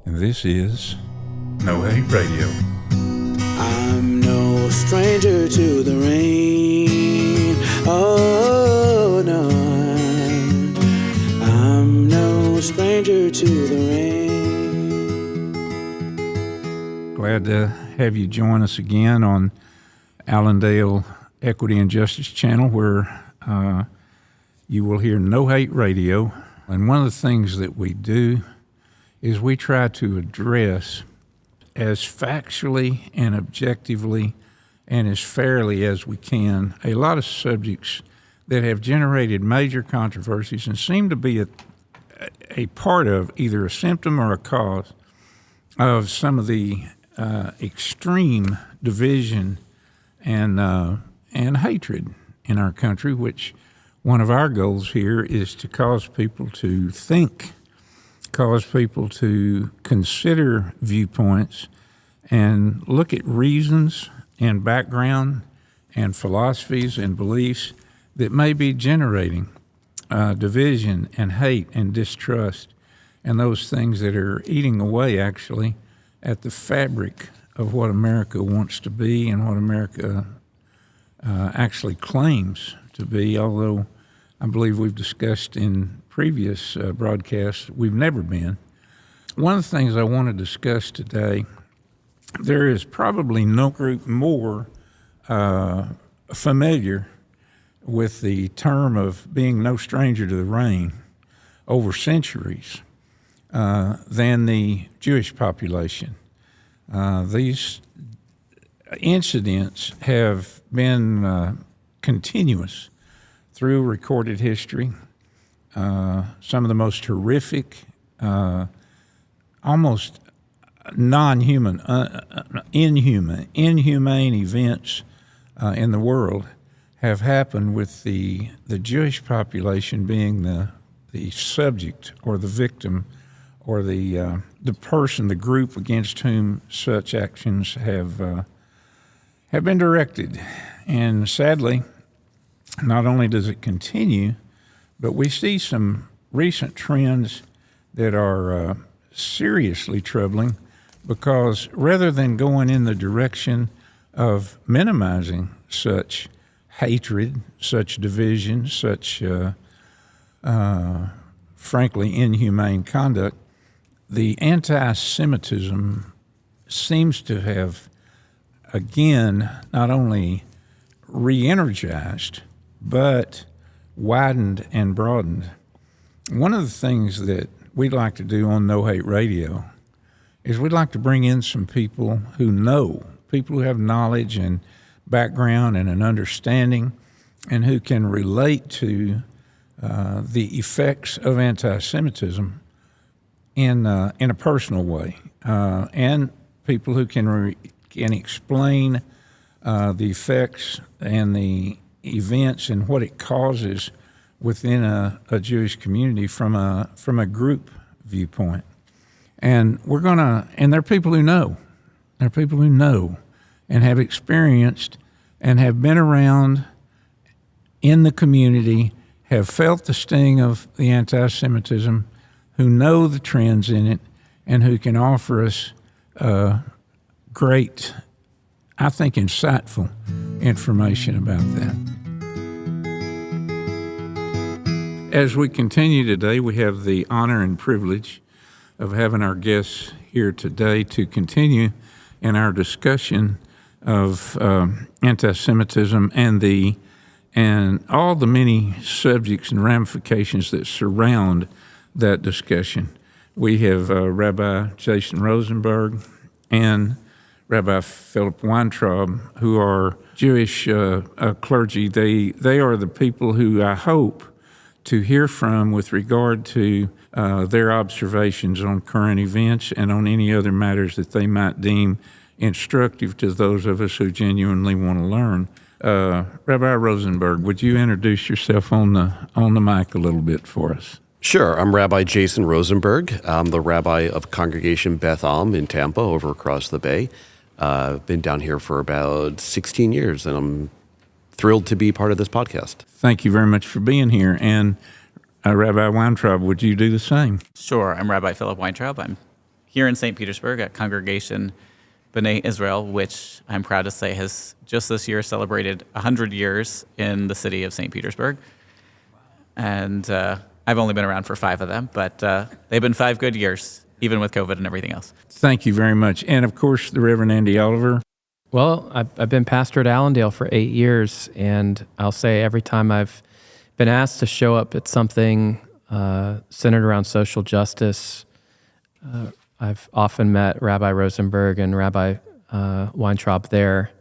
And this is No Hate Radio. I'm no stranger to the rain. Oh, no. I'm no stranger to the rain. Glad to have you join us again on Allendale Equity and Justice channel, where you will hear No Hate Radio. And one of the things that we do is we try to address as factually and objectively and as fairly as we can a lot of subjects that have generated major controversies and seem to be a part of either a symptom or a cause of some of the extreme division and hatred in our country, which one of our goals here is to cause people to think, cause people to consider viewpoints and look at reasons and background and philosophies and beliefs that may be generating division and hate and distrust and those things that are eating away actually at the fabric of what America wants to be and what America actually claims to be, although I believe we've discussed in previous broadcasts we've never been. One of the things I want to discuss today, there is probably no group more familiar with the term of being no stranger to the rain over centuries than the Jewish population. These incidents have been continuous through recorded history. Some of the most horrific, almost non-human, inhumane events in the world have happened with the Jewish population being the subject or the victim or the person, the group against whom such actions have been directed. And sadly, not only does it continue, but we see some recent trends that are seriously troubling, because rather than going in the direction of minimizing such hatred, such division, such frankly inhumane conduct, the anti-Semitism seems to have again not only re-energized but widened and broadened. One of the things that we'd like to do on No Hate Radio is we'd like to bring in some people who know, people who have knowledge and background and an understanding and who can relate to the effects of anti-Semitism in a personal way, and people who can explain the effects and the events and what it causes within a Jewish community from a group viewpoint. And and they're people who know. They're people who know and have experienced and have been around in the community, have felt the sting of the anti-Semitism, who know the trends in it, and who can offer us great, I think, insightful information about that. As we continue today, we have the honor and privilege of having our guests here today to continue in our discussion of anti-Semitism and all the many subjects and ramifications that surround that discussion. We have Rabbi Jason Rosenberg and Rabbi Phillip Weintraub, who are Jewish clergy. They are the people who I hope to hear from with regard to their observations on current events and on any other matters that they might deem instructive to those of us who genuinely want to learn. Rabbi Rosenberg, would you introduce yourself on the mic a little bit for us? Sure. I'm Rabbi Jason Rosenberg. I'm the rabbi of Congregation Beth Am in Tampa, over across the bay. I've been down here for about 16 years, and I'm thrilled to be part of this podcast. Thank you very much for being here. And Rabbi Weintraub, would you do the same? Sure. I'm Rabbi Phillip Weintraub. I'm here in St. Petersburg at Congregation B'nai Israel, which I'm proud to say has just this year celebrated 100 years in the city of St. Petersburg. And I've only been around for 5 of them, but they've been 5 good years, even with COVID and everything else. Thank you very much. And of course, the Reverend Andy Oliver. Well, I've been pastor at Allendale for 8 years, and I'll say every time I've been asked to show up at something centered around social justice, I've often met Rabbi Rosenberg and Rabbi Weintraub there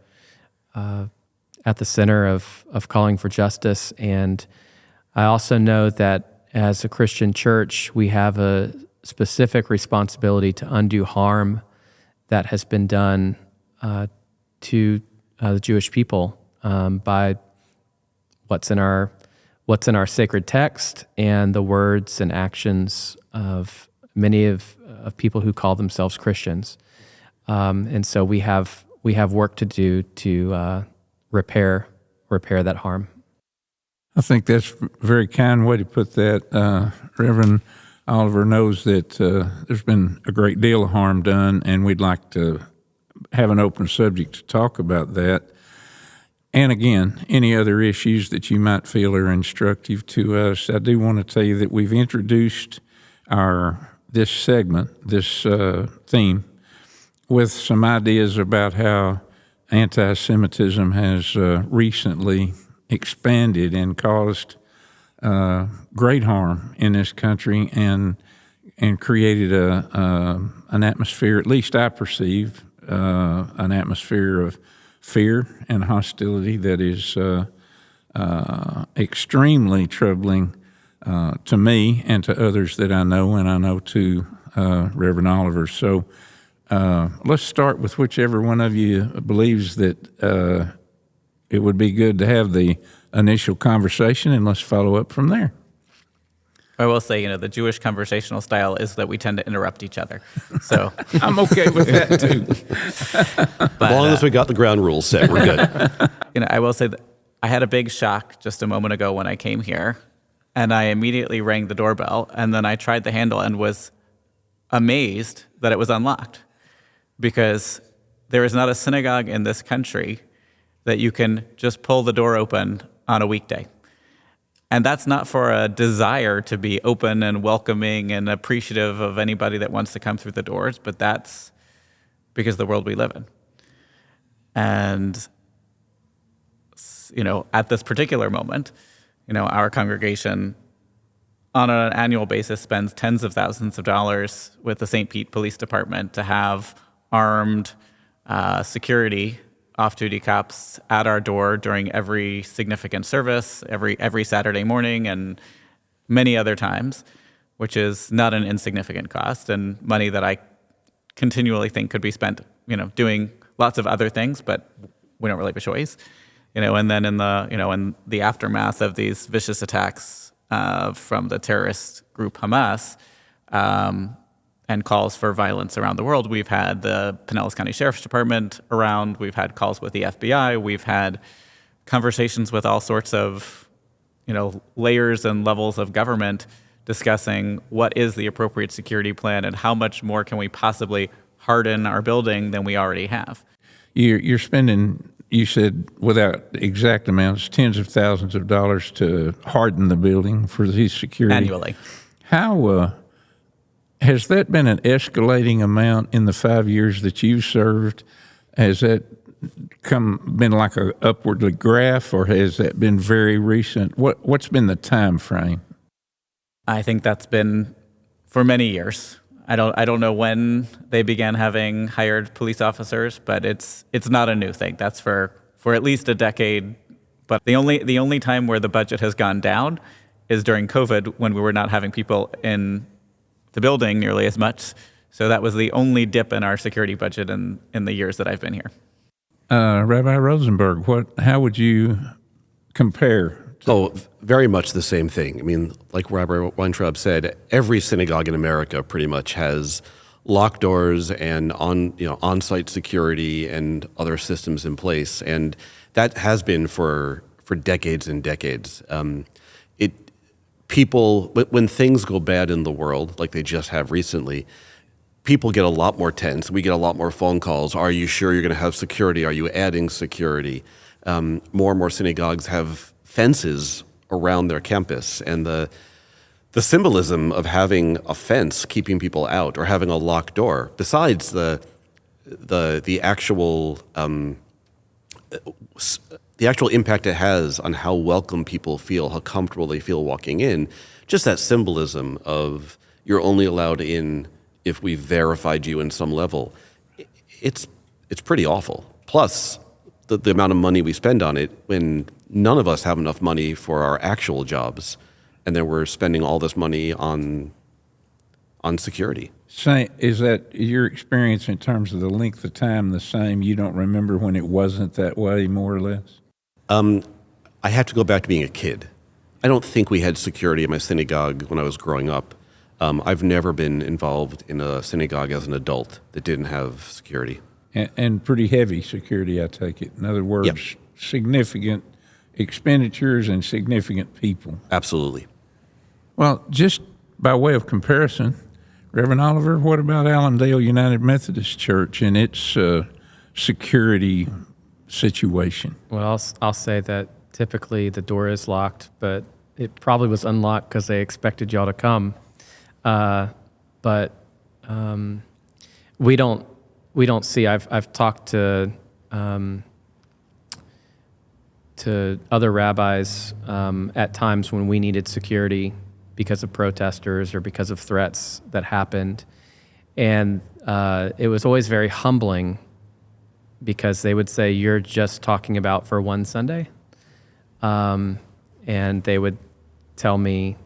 at the center of calling for justice. And I also know that as a Christian church, we have a specific responsibility to undo harm that has been done to the Jewish people by what's in our sacred text and the words and actions of many of people who call themselves Christians. And so we have work to do to repair that harm. I think that's a very kind way to put that. Reverend Oliver knows that there's been a great deal of harm done, and we'd like to have an open subject to talk about that. And again, any other issues that you might feel are instructive to us. I do want to tell you that we've introduced this segment, this theme, with some ideas about how anti-Semitism has recently expanded and caused great harm in this country and created an atmosphere, at least I perceive, an atmosphere of fear and hostility that is extremely troubling to me and to others that I know, and I know to Reverend Oliver. So let's start with whichever one of you believes that it would be good to have the initial conversation, and let's follow up from there. I will say, the Jewish conversational style is that we tend to interrupt each other. So I'm okay with that too. As long as we got the ground rules set, we're good. I will say that I had a big shock just a moment ago when I came here, and I immediately rang the doorbell, and then I tried the handle and was amazed that it was unlocked, because there is not a synagogue in this country that you can just pull the door open on a weekday. And that's not for a desire to be open and welcoming and appreciative of anybody that wants to come through the doors, but that's because of the world we live in. And, at this particular moment, our congregation on an annual basis spends tens of thousands of dollars with the St. Pete Police Department to have armed security off-duty cops at our door during every significant service, every Saturday morning and many other times, which is not an insignificant cost and money that I continually think could be spent, doing lots of other things, but we don't really have a choice. And then in the aftermath of these vicious attacks from the terrorist group Hamas, and calls for violence around the world. We've had the Pinellas County Sheriff's Department around. We've had calls with the FBI. We've had conversations with all sorts of, layers and levels of government discussing what is the appropriate security plan and how much more can we possibly harden our building than we already have. You're spending, you said, without exact amounts, tens of thousands of dollars to harden the building for these security. Annually. How has that been an escalating amount in the 5 years that you've served? Has that been like a upwardly graph, or has that been very recent? What's been the time frame? I think that's been for many years. I don't know when they began having hired police officers, but it's not a new thing. That's for at least a decade. But the only time where the budget has gone down is during COVID, when we were not having people in the building nearly as much. So that was the only dip in our security budget in the years that I've been here. Rabbi Rosenberg, how would you compare? Very much the same thing. I mean, like Rabbi Weintraub said, every synagogue in America pretty much has locked doors and on-site security and other systems in place, and that has been for decades and decades. People, when things go bad in the world, like they just have recently, people get a lot more tense. We get a lot more phone calls. Are you sure you're going to have security? Are you adding security? More and more synagogues have fences around their campus, and the symbolism of having a fence keeping people out or having a locked door, besides the actual impact it has on how welcome people feel, how comfortable they feel walking in, just that symbolism of you're only allowed in if we've verified you in some level, it's pretty awful. Plus, the amount of money we spend on it when none of us have enough money for our actual jobs, and then we're spending all this money on security. Is that your experience in terms of the length of time the same? You don't remember when it wasn't that way, more or less? I have to go back to being a kid. I don't think we had security in my synagogue when I was growing up. I've never been involved in a synagogue as an adult that didn't have security. And pretty heavy security, I take it. In other words, Yep. Significant expenditures and significant people. Absolutely. Well, just by way of comparison, Reverend Oliver, what about Allendale United Methodist Church and its security situation? Well, I'll say that typically the door is locked, but it probably was unlocked because they expected y'all to come. But we don't see. I've talked to other rabbis at times when we needed security because of protesters or because of threats that happened, and it was always very humbling because they would say, "You're just talking about for one Sunday," and they would tell me,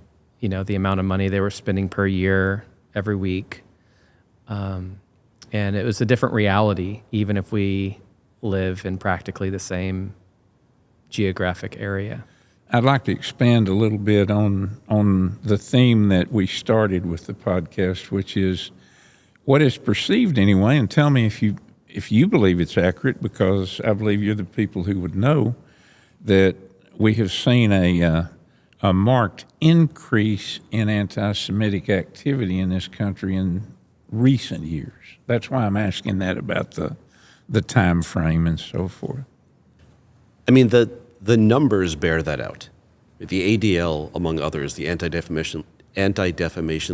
the amount of money they were spending per year every week. And it was a different reality, even if we live in practically the same geographic area. I'd like to expand a little bit on the theme that we started with the podcast, which is what is perceived anyway, and tell me if you believe it's accurate, because I believe you're the people who would know that we have seen a marked increase in anti-Semitic activity in this country in recent years. That's why I'm asking that about the time frame and so forth. I mean, the numbers bear that out. The ADL, among others, the Anti-Defamation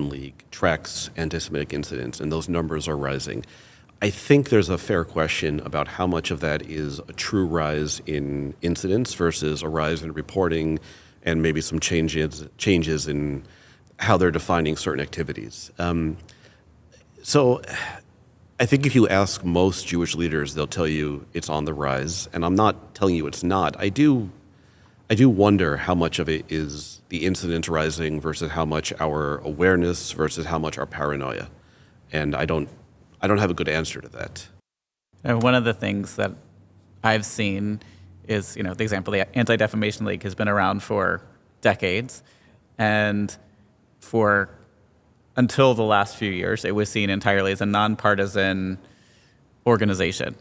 League, tracks anti-Semitic incidents, and those numbers are rising. I think there's a fair question about how much of that is a true rise in incidents versus a rise in reporting and maybe some changes in how they're defining certain activities. So I think if you ask most Jewish leaders, they'll tell you it's on the rise, and I'm not telling you it's not. I do wonder how much of it is the incidents rising versus how much our awareness versus how much our paranoia, and I don't have a good answer to that. And one of the things that I've seen is, the example, the Anti-Defamation League has been around for decades, and until the last few years, it was seen entirely as a nonpartisan organization.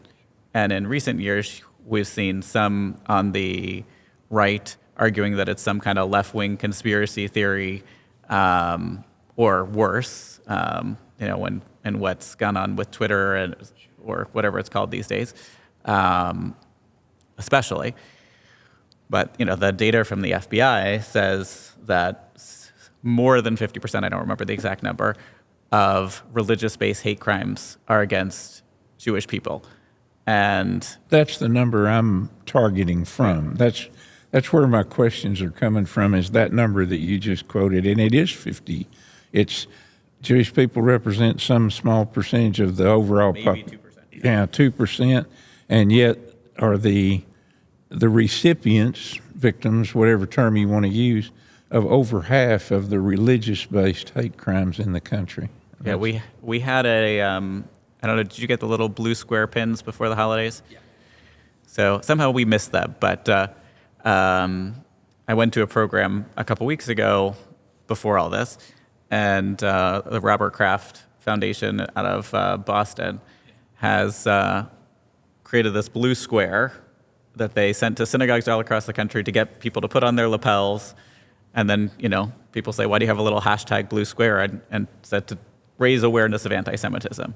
And in recent years, we've seen some on the right arguing that it's some kind of left-wing conspiracy theory, or worse, and what's gone on with Twitter or whatever it's called these days, especially. But the data from the FBI says that more than 50%, I don't remember the exact number, of religious-based hate crimes are against Jewish people. And that's the number I'm targeting from. That's where my questions are coming from, is that number that you just quoted, and it is 50. It's Jewish people represent some small percentage of the overall maybe 2%. Yeah, 2%, and yet are the recipients, victims, whatever term you want to use, of over half of the religious-based hate crimes in the country. Yeah, we had a, I don't know, did you get the little blue square pins before the holidays? Yeah. So somehow we missed them, but I went to a program a couple weeks ago before all this, and the Robert Kraft Foundation out of Boston has created this blue square that they sent to synagogues all across the country to get people to put on their lapels. And then, people say, why do you have a little hashtag blue square? And said to raise awareness of anti-Semitism.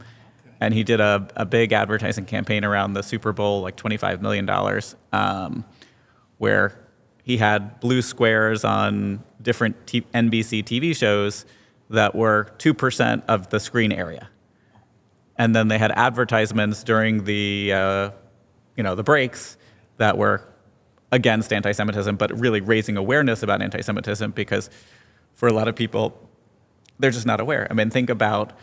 And he did a big advertising campaign around the Super Bowl, like $25 million, where he had blue squares on different NBC TV shows that were 2% of the screen area. And then they had advertisements during the breaks that were against anti-Semitism, but really raising awareness about anti-Semitism, because for a lot of people, they're just not aware. I mean, think about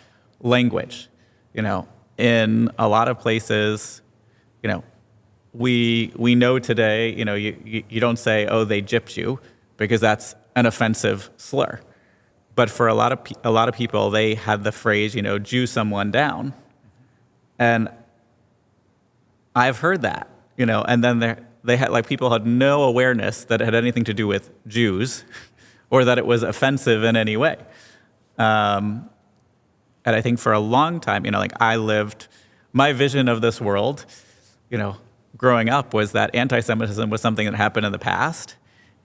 language. In a lot of places, we know today, you don't say, oh, they gypped you, because that's an offensive slur. But for a lot of people, they had the phrase, Jew someone down. And I've heard that, and then they had, people had no awareness that it had anything to do with Jews or that it was offensive in any way. And I think for a long time, my vision of this world, growing up, was that anti-Semitism was something that happened in the past,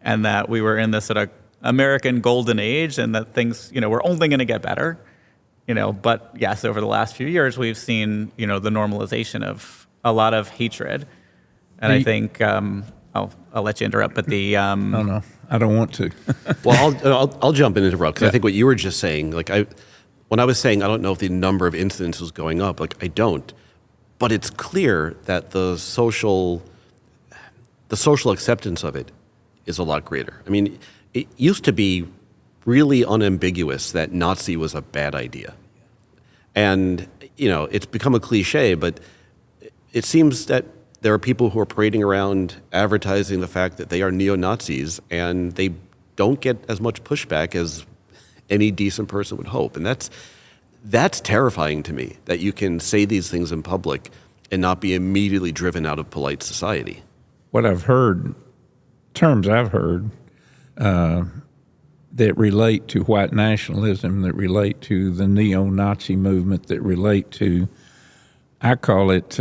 and that we were in this sort of American golden age, and that things, were only going to get better. But yes, over the last few years, we've seen, the normalization of a lot of hatred. And I think, I'll let you interrupt, but No, I don't want to. Well, I'll jump in and interrupt, because I think what you were just saying, when I was saying I don't know if the number of incidents was going up, I don't. But it's clear that the social acceptance of it is a lot greater. I mean, it used to be really unambiguous that Nazi was a bad idea. And, it's become a cliche, but it seems that there are people who are parading around advertising the fact that they are neo-Nazis, and they don't get as much pushback as any decent person would hope. And that's terrifying to me, that you can say these things in public and not be immediately driven out of polite society. What I've heard, terms I've heard, that relate to white nationalism, that relate to the neo-Nazi movement, that relate to, I call it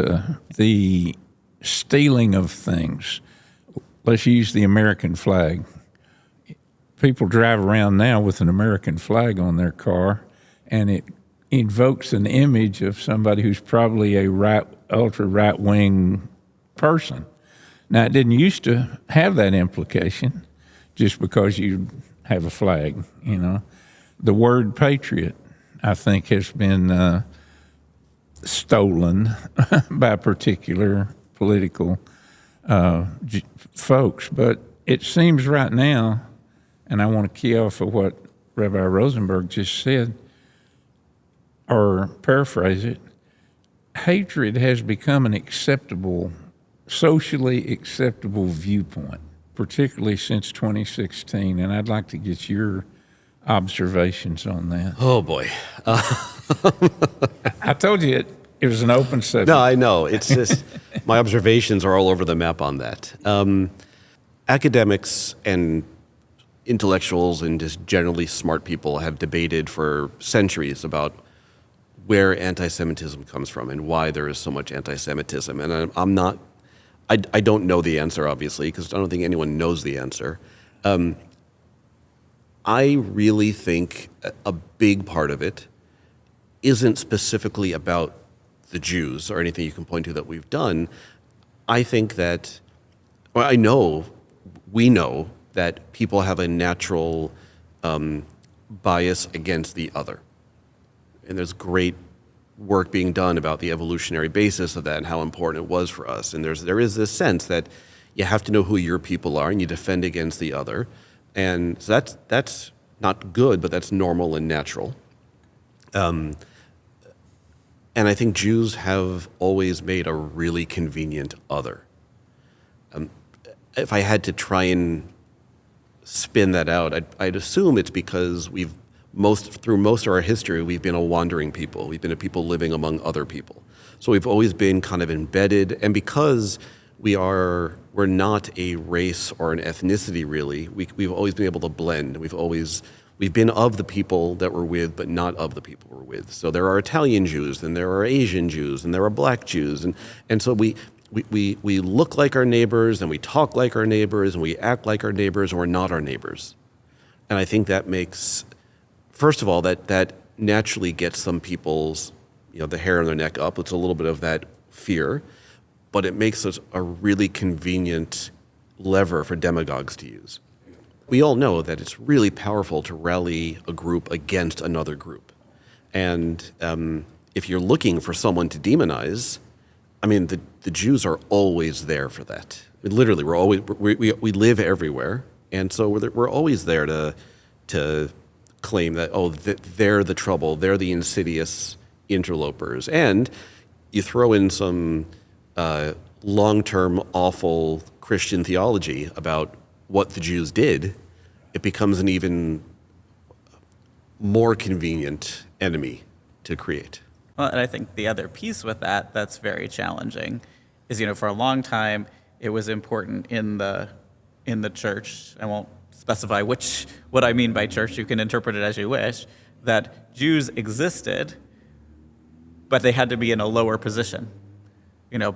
the stealing of things. Let's use the American flag. People drive around now with an American flag on their car, and it invokes an image of somebody who's probably a ultra right-wing person. Now, it didn't used to have that implication just because you have a flag, The word patriot, I think, has been stolen by particular political folks. But it seems right now, and I want to key off of what Rabbi Rosenberg just said, or paraphrase it, hatred has become an socially acceptable viewpoint, particularly since 2016, and I'd like to get your observations on that. Oh, boy. I told you it was an open subject. No, I know. It's just my observations are all over the map on that. Academics and intellectuals and just generally smart people have debated for centuries about where anti-Semitism comes from and why there is so much anti-Semitism. And I don't know the answer, obviously, because I don't think anyone knows the answer. I really think a big part of it isn't specifically about the Jews or anything you can point to that we've done. I think that, we know that people have a natural bias against the other. And there's great work being done about the evolutionary basis of that and how important it was for us. And there is this sense that you have to know who your people are and you defend against the other. And so that's not good, but that's normal and natural. And I think Jews have always made a really convenient other. If I had to try and spin that out, I'd assume it's because through most of our history, we've been a wandering people. We've been a people living among other people. So we've always been kind of embedded, and because we're not a race or an ethnicity really, we've always been able to blend. We've been of the people that we're with, but not of the people we're with. So there are Italian Jews, and there are Asian Jews, and there are Black Jews, and so we look like our neighbors, and we talk like our neighbors, and we act like our neighbors, and we're not our neighbors. And I think that makes, first of all, that naturally gets some people's, the hair on their neck up. It's a little bit of that fear, but it makes it a really convenient lever for demagogues to use. We all know that it's really powerful to rally a group against another group. And if you're looking for someone to demonize, the Jews are always there for that. Literally, we live everywhere, and so we're always there to claim that they're the trouble, they're the insidious interlopers, and you throw in some long-term awful Christian theology about what the Jews did, it becomes an even more convenient enemy to create. Well, and I think the other piece with that's very challenging is, for a long time, it was important in the church. I won't specify what I mean by church. You can interpret it as you wish, that Jews existed, but they had to be in a lower position,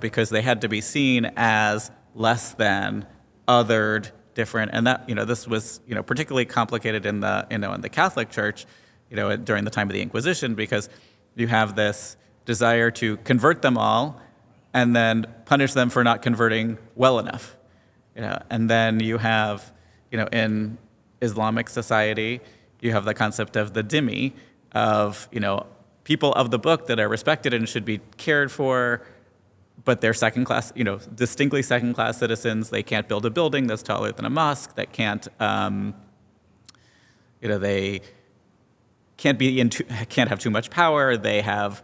because they had to be seen as less than, othered, different. And that, this was, particularly complicated in the Catholic Church, during the time of the Inquisition, because you have this desire to convert them all and then punish them for not converting well enough. And then you have, in Islamic society, you have the concept of the dhimmi, of, people of the book that are respected and should be cared for, but they're second class, distinctly second class citizens. They can't build a building that's taller than a mosque. That can't, they can't have too much power. They have,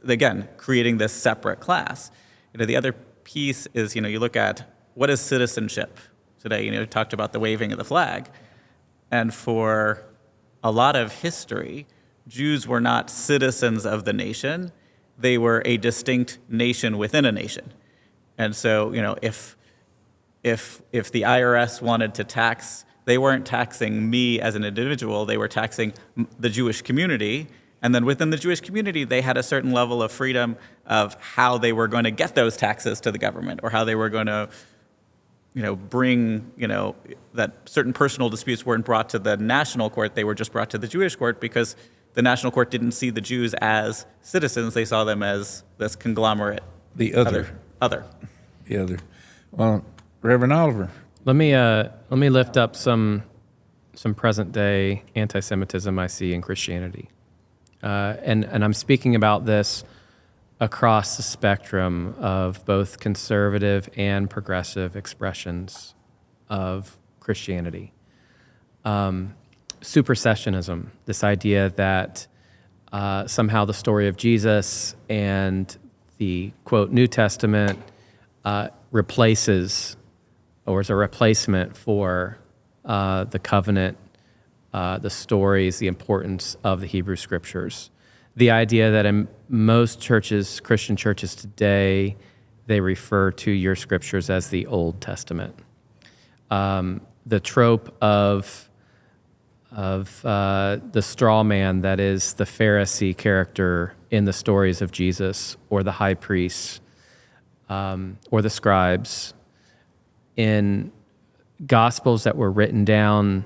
again, creating this separate class. The other piece is, you look at what is citizenship today. You talked about the waving of the flag, and for a lot of history, Jews were not citizens of the nation. They were a distinct nation within a nation. And so, if the IRS wanted to tax, they weren't taxing me as an individual, they were taxing the Jewish community. And then within the Jewish community, they had a certain level of freedom of how they were going to get those taxes to the government, or how they were going to, bring, that certain personal disputes weren't brought to the national court, they were just brought to the Jewish court, because the national court didn't see the Jews as citizens, they saw them as this conglomerate. The other. The other. Well, Reverend Oliver. Let me lift up some present day anti-Semitism I see in Christianity, and I'm speaking about this across the spectrum of both conservative and progressive expressions of Christianity. Supersessionism, this idea that somehow the story of Jesus and the, quote, New Testament replaces, or is a replacement for the covenant, the stories, the importance of the Hebrew Scriptures. The idea that in most churches, Christian churches today, they refer to your Scriptures as the Old Testament. The trope of the straw man that is the Pharisee character in the stories of Jesus, or the high priests, or the scribes, in Gospels that were written down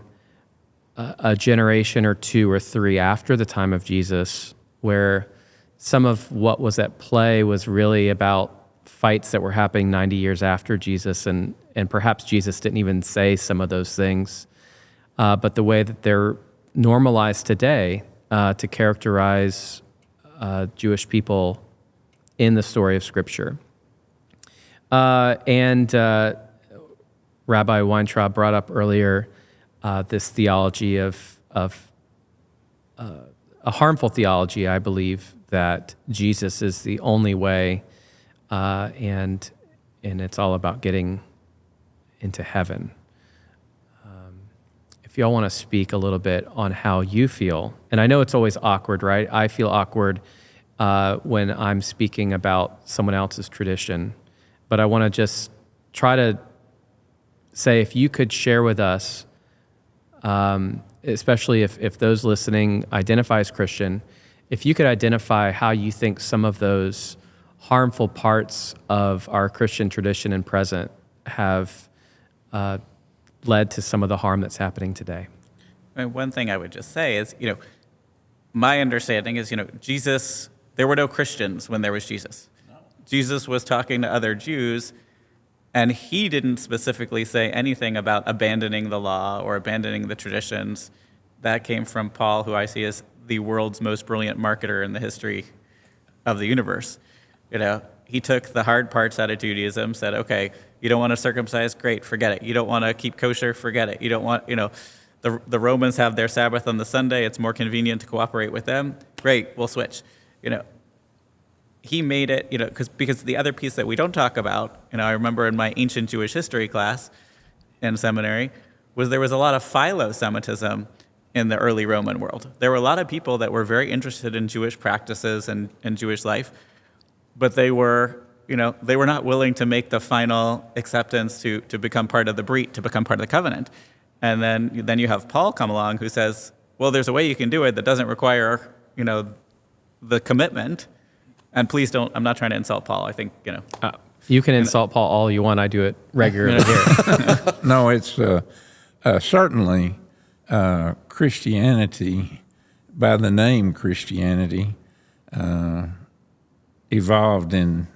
a generation or two or three after the time of Jesus, where some of what was at play was really about fights that were happening 90 years after Jesus, and perhaps Jesus didn't even say some of those things. But the way that they're normalized today to characterize Jewish people in the story of Scripture. And Rabbi Weintraub brought up earlier this theology of a harmful theology, I believe, that Jesus is the only way, and it's all about getting into heaven. If y'all want to speak a little bit on how you feel, and I know it's always awkward, right? I feel awkward when I'm speaking about someone else's tradition, but I want to just try to say, if you could share with us, especially if those listening identify as Christian, if you could identify how you think some of those harmful parts of our Christian tradition and present have led to some of the harm that's happening today. I mean, one thing I would just say is, my understanding is, Jesus, there were no Christians when there was Jesus. Jesus was talking to other Jews, and he didn't specifically say anything about abandoning the law or abandoning the traditions. That came from Paul, who I see as the world's most brilliant marketer in the history of the universe. He took the hard parts out of Judaism, said, okay, you don't want to circumcise? Great, forget it. You don't want to keep kosher? Forget it. You don't want, the Romans have their Sabbath on the Sunday. It's more convenient to cooperate with them. Great, we'll switch. He made it, because the other piece that we don't talk about, I remember in my ancient Jewish history class in seminary, was there was a lot of philo-Semitism in the early Roman world. There were a lot of people that were very interested in Jewish practices and Jewish life, but they were not willing to make the final acceptance to become part of the Brit, to become part of the covenant. And then you have Paul come along who says, well, there's a way you can do it that doesn't require, the commitment. And please don't, I'm not trying to insult Paul. I think, You can insult Paul all you want. I do it regularly here. No, it's certainly Christianity, by the name Christianity, evolved in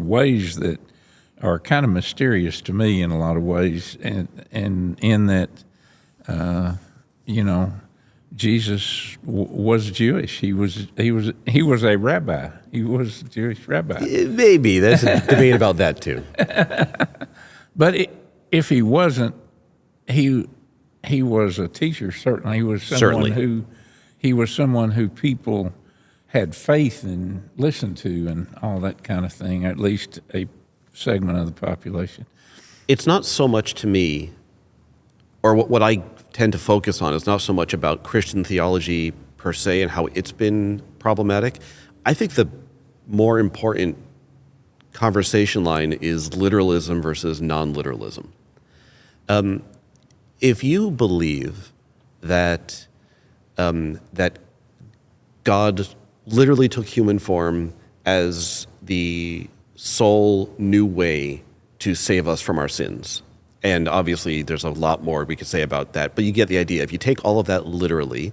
ways that are kind of mysterious to me in a lot of ways, and in that, Jesus was Jewish. He was a rabbi. He was a Jewish rabbi. Maybe there's a debate about that too. But if he wasn't, he was a teacher. Certainly, he was someone who people had faith in, listened to, and all that kind of thing. At least a segment of the population. It's not so much to me, or what I tend to focus on is not so much about Christian theology per se and how it's been problematic. I think the more important conversation line is literalism versus non-literalism. If you believe that that God literally took human form as the sole new way to save us from our sins, and obviously there's a lot more we could say about that, but you get the idea. If you take all of that literally,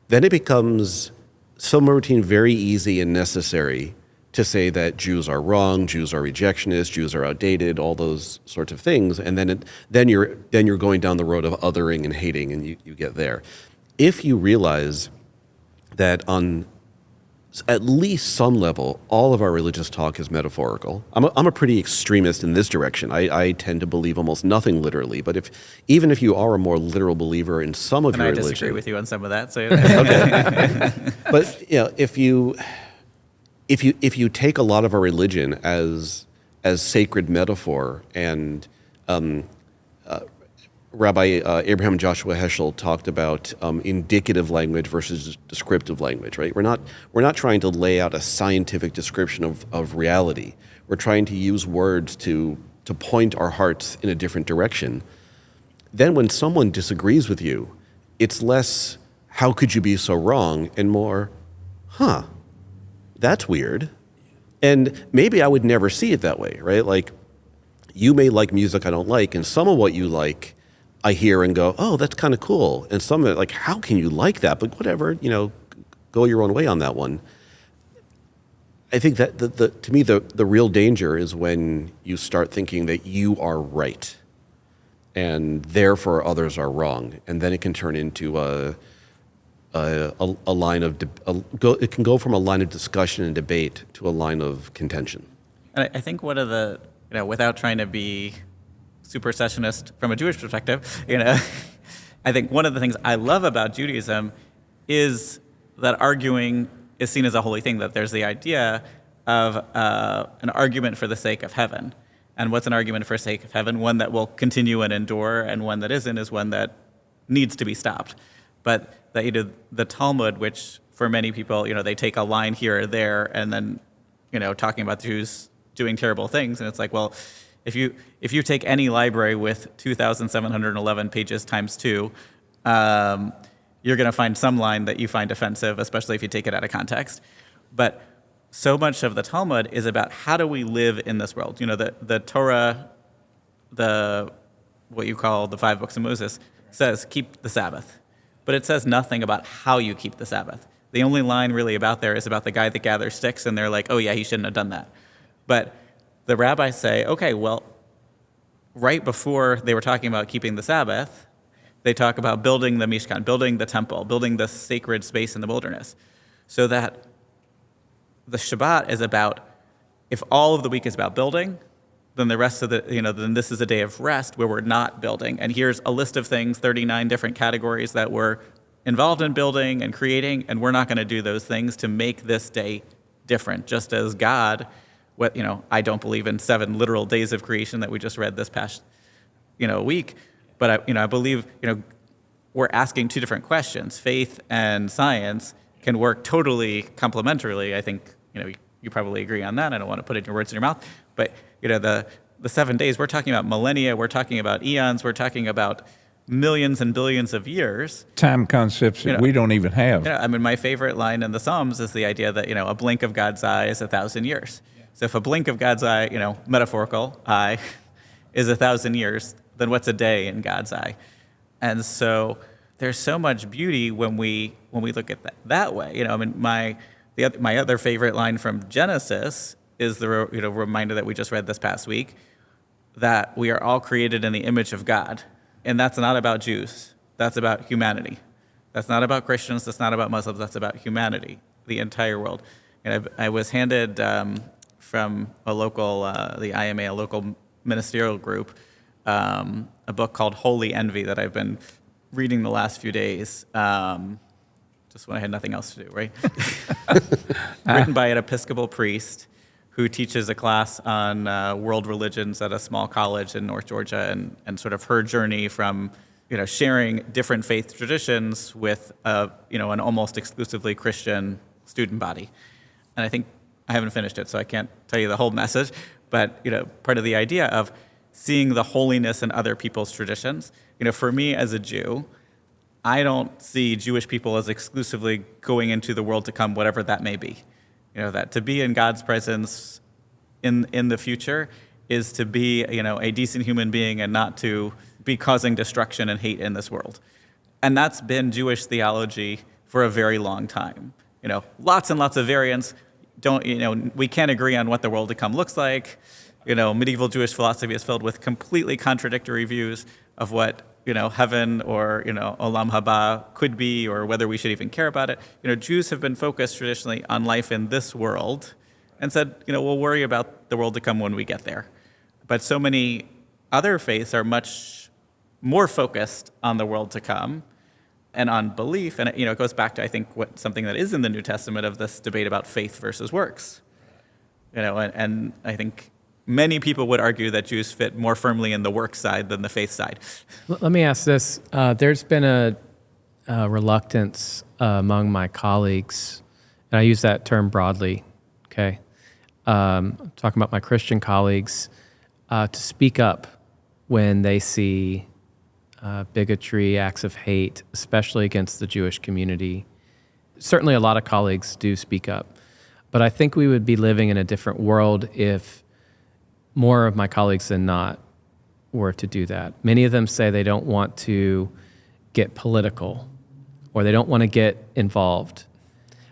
then it becomes somewhere between very easy and necessary to say that Jews are wrong, Jews are rejectionists, Jews are outdated, all those sorts of things, and then you're going down the road of othering and hating, and you get there. If you realize that on at least some level, all of our religious talk is metaphorical. I'm a pretty extremist in this direction. I tend to believe almost nothing literally. But even if you are a more literal believer in some of your religion, I disagree with you on some of that. So okay. But if you take a lot of our religion as sacred metaphor, and Rabbi Abraham Joshua Heschel talked about indicative language versus descriptive language, right? We're not trying to lay out a scientific description of reality. We're trying to use words to point our hearts in a different direction. Then when someone disagrees with you, it's less, how could you be so wrong? And more, that's weird. And maybe I would never see it that way, right? Like, you may like music I don't like, and some of what you like I hear and go, oh, that's kind of cool. And some of it, like, how can you like that? But whatever, go your own way on that one. I think that to me, the real danger is when you start thinking that you are right and therefore others are wrong. And then it can turn into a line of, it can go from a line of discussion and debate to a line of contention. And I think one of the, without trying to be supersessionist from a Jewish perspective, I think one of the things I love about Judaism is that arguing is seen as a holy thing, that there's the idea of an argument for the sake of heaven. And what's an argument for the sake of heaven? One that will continue and endure, and one that isn't is one that needs to be stopped. But the Talmud, which for many people, they take a line here or there and then, talking about the Jews doing terrible things, and it's like, well, if you take any library with 2,711 pages times 2, you're going to find some line that you find offensive, especially if you take it out of context. But so much of the Talmud is about how do we live in this world. The Torah, what you call the 5 books of Moses, says keep the Sabbath. but it says nothing about how you keep the Sabbath. The only line really about there is about the guy that gathers sticks, and they're like, oh yeah, he shouldn't have done that. But the rabbis say, okay, well, right before they were talking about keeping the Sabbath, they talk about building the Mishkan, building the temple, building the sacred space in the wilderness. So that the Shabbat is about, if all of the week is about building, then the rest of the, then this is a day of rest where we're not building. And here's a list of things, 39 different categories that we're involved in building and creating, and we're not going to do those things to make this day different. Just as God, I don't believe in 7 literal days of creation that we just read this past, week, but I believe, we're asking 2 different questions. Faith and science can work totally complementarily. I think, you probably agree on that. I don't want to put it in your words in your mouth, but the 7 days, we're talking about millennia, we're talking about eons, we're talking about millions and billions of years. Time concepts that we don't even have. My favorite line in the Psalms is the idea that, a blink of God's eye is 1,000 years. Yeah. So if a blink of God's eye, metaphorical eye, is 1,000 years, then what's a day in God's eye? And so there's so much beauty when we look at that way. My other favorite line from Genesis is the reminder that we just read this past week, that we are all created in the image of God. And that's not about Jews. That's about humanity. That's not about Christians. That's not about Muslims. That's about humanity, the entire world. And I was handed from a local, the IMA, a local ministerial group, a book called Holy Envy that I've been reading the last few days, just when I had nothing else to do, right? Written by an Episcopal priest who teaches a class on world religions at a small college in North Georgia, and sort of her journey from, sharing different faith traditions with, an almost exclusively Christian student body. And I think I haven't finished it, so I can't tell you the whole message, but, part of the idea of seeing the holiness in other people's traditions. For me as a Jew, I don't see Jewish people as exclusively going into the world to come, whatever that may be. That to be in God's presence in the future is to be, a decent human being and not to be causing destruction and hate in this world. And that's been Jewish theology for a very long time. Lots and lots of variants. We can't agree on what the world to come looks like. Medieval Jewish philosophy is filled with completely contradictory views of what, heaven or, Olam Haba could be, or whether we should even care about it. Jews have been focused traditionally on life in this world and said, we'll worry about the world to come when we get there. But so many other faiths are much more focused on the world to come and on belief. And, it goes back to, I think, something that is in the New Testament of this debate about faith versus works. And I think many people would argue that Jews fit more firmly in the work side than the faith side. Let me ask this. There's been a reluctance among my colleagues, and I use that term broadly, okay? I'm talking about my Christian colleagues, to speak up when they see bigotry, acts of hate, especially against the Jewish community. Certainly a lot of colleagues do speak up, but I think we would be living in a different world if more of my colleagues than not were to do that. Many of them say they don't want to get political or they don't want to get involved.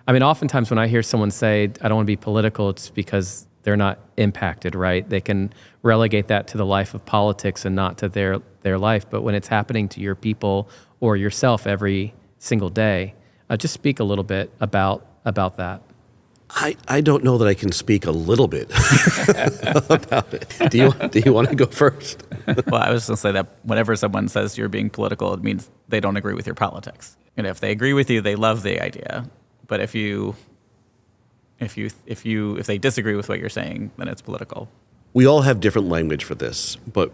Oftentimes when I hear someone say, I don't want to be political, it's because they're not impacted, right? They can relegate that to the life of politics and not to their life. But when it's happening to your people or yourself every single day, just speak a little bit about that. I don't know that I can speak a little bit about it. Do you want to go first? Well, I was going to say that whenever someone says you're being political, it means they don't agree with your politics. If they agree with you, they love the idea. But if they disagree with what you're saying, then it's political. We all have different language for this, but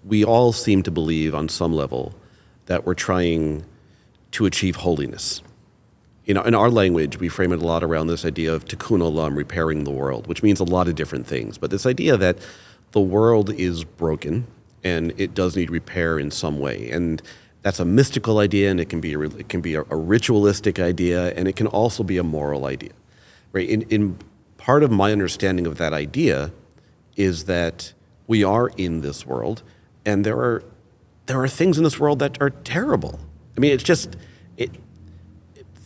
we all seem to believe on some level that we're trying to achieve holiness. In our language, we frame it a lot around this idea of tikkun olam, repairing the world, which means a lot of different things. But this idea that the world is broken and it does need repair in some way. And that's a mystical idea, and it can be a ritualistic idea, and it can also be a moral idea. Right? In part of my understanding of that idea is that we are in this world, and there are things in this world that are terrible.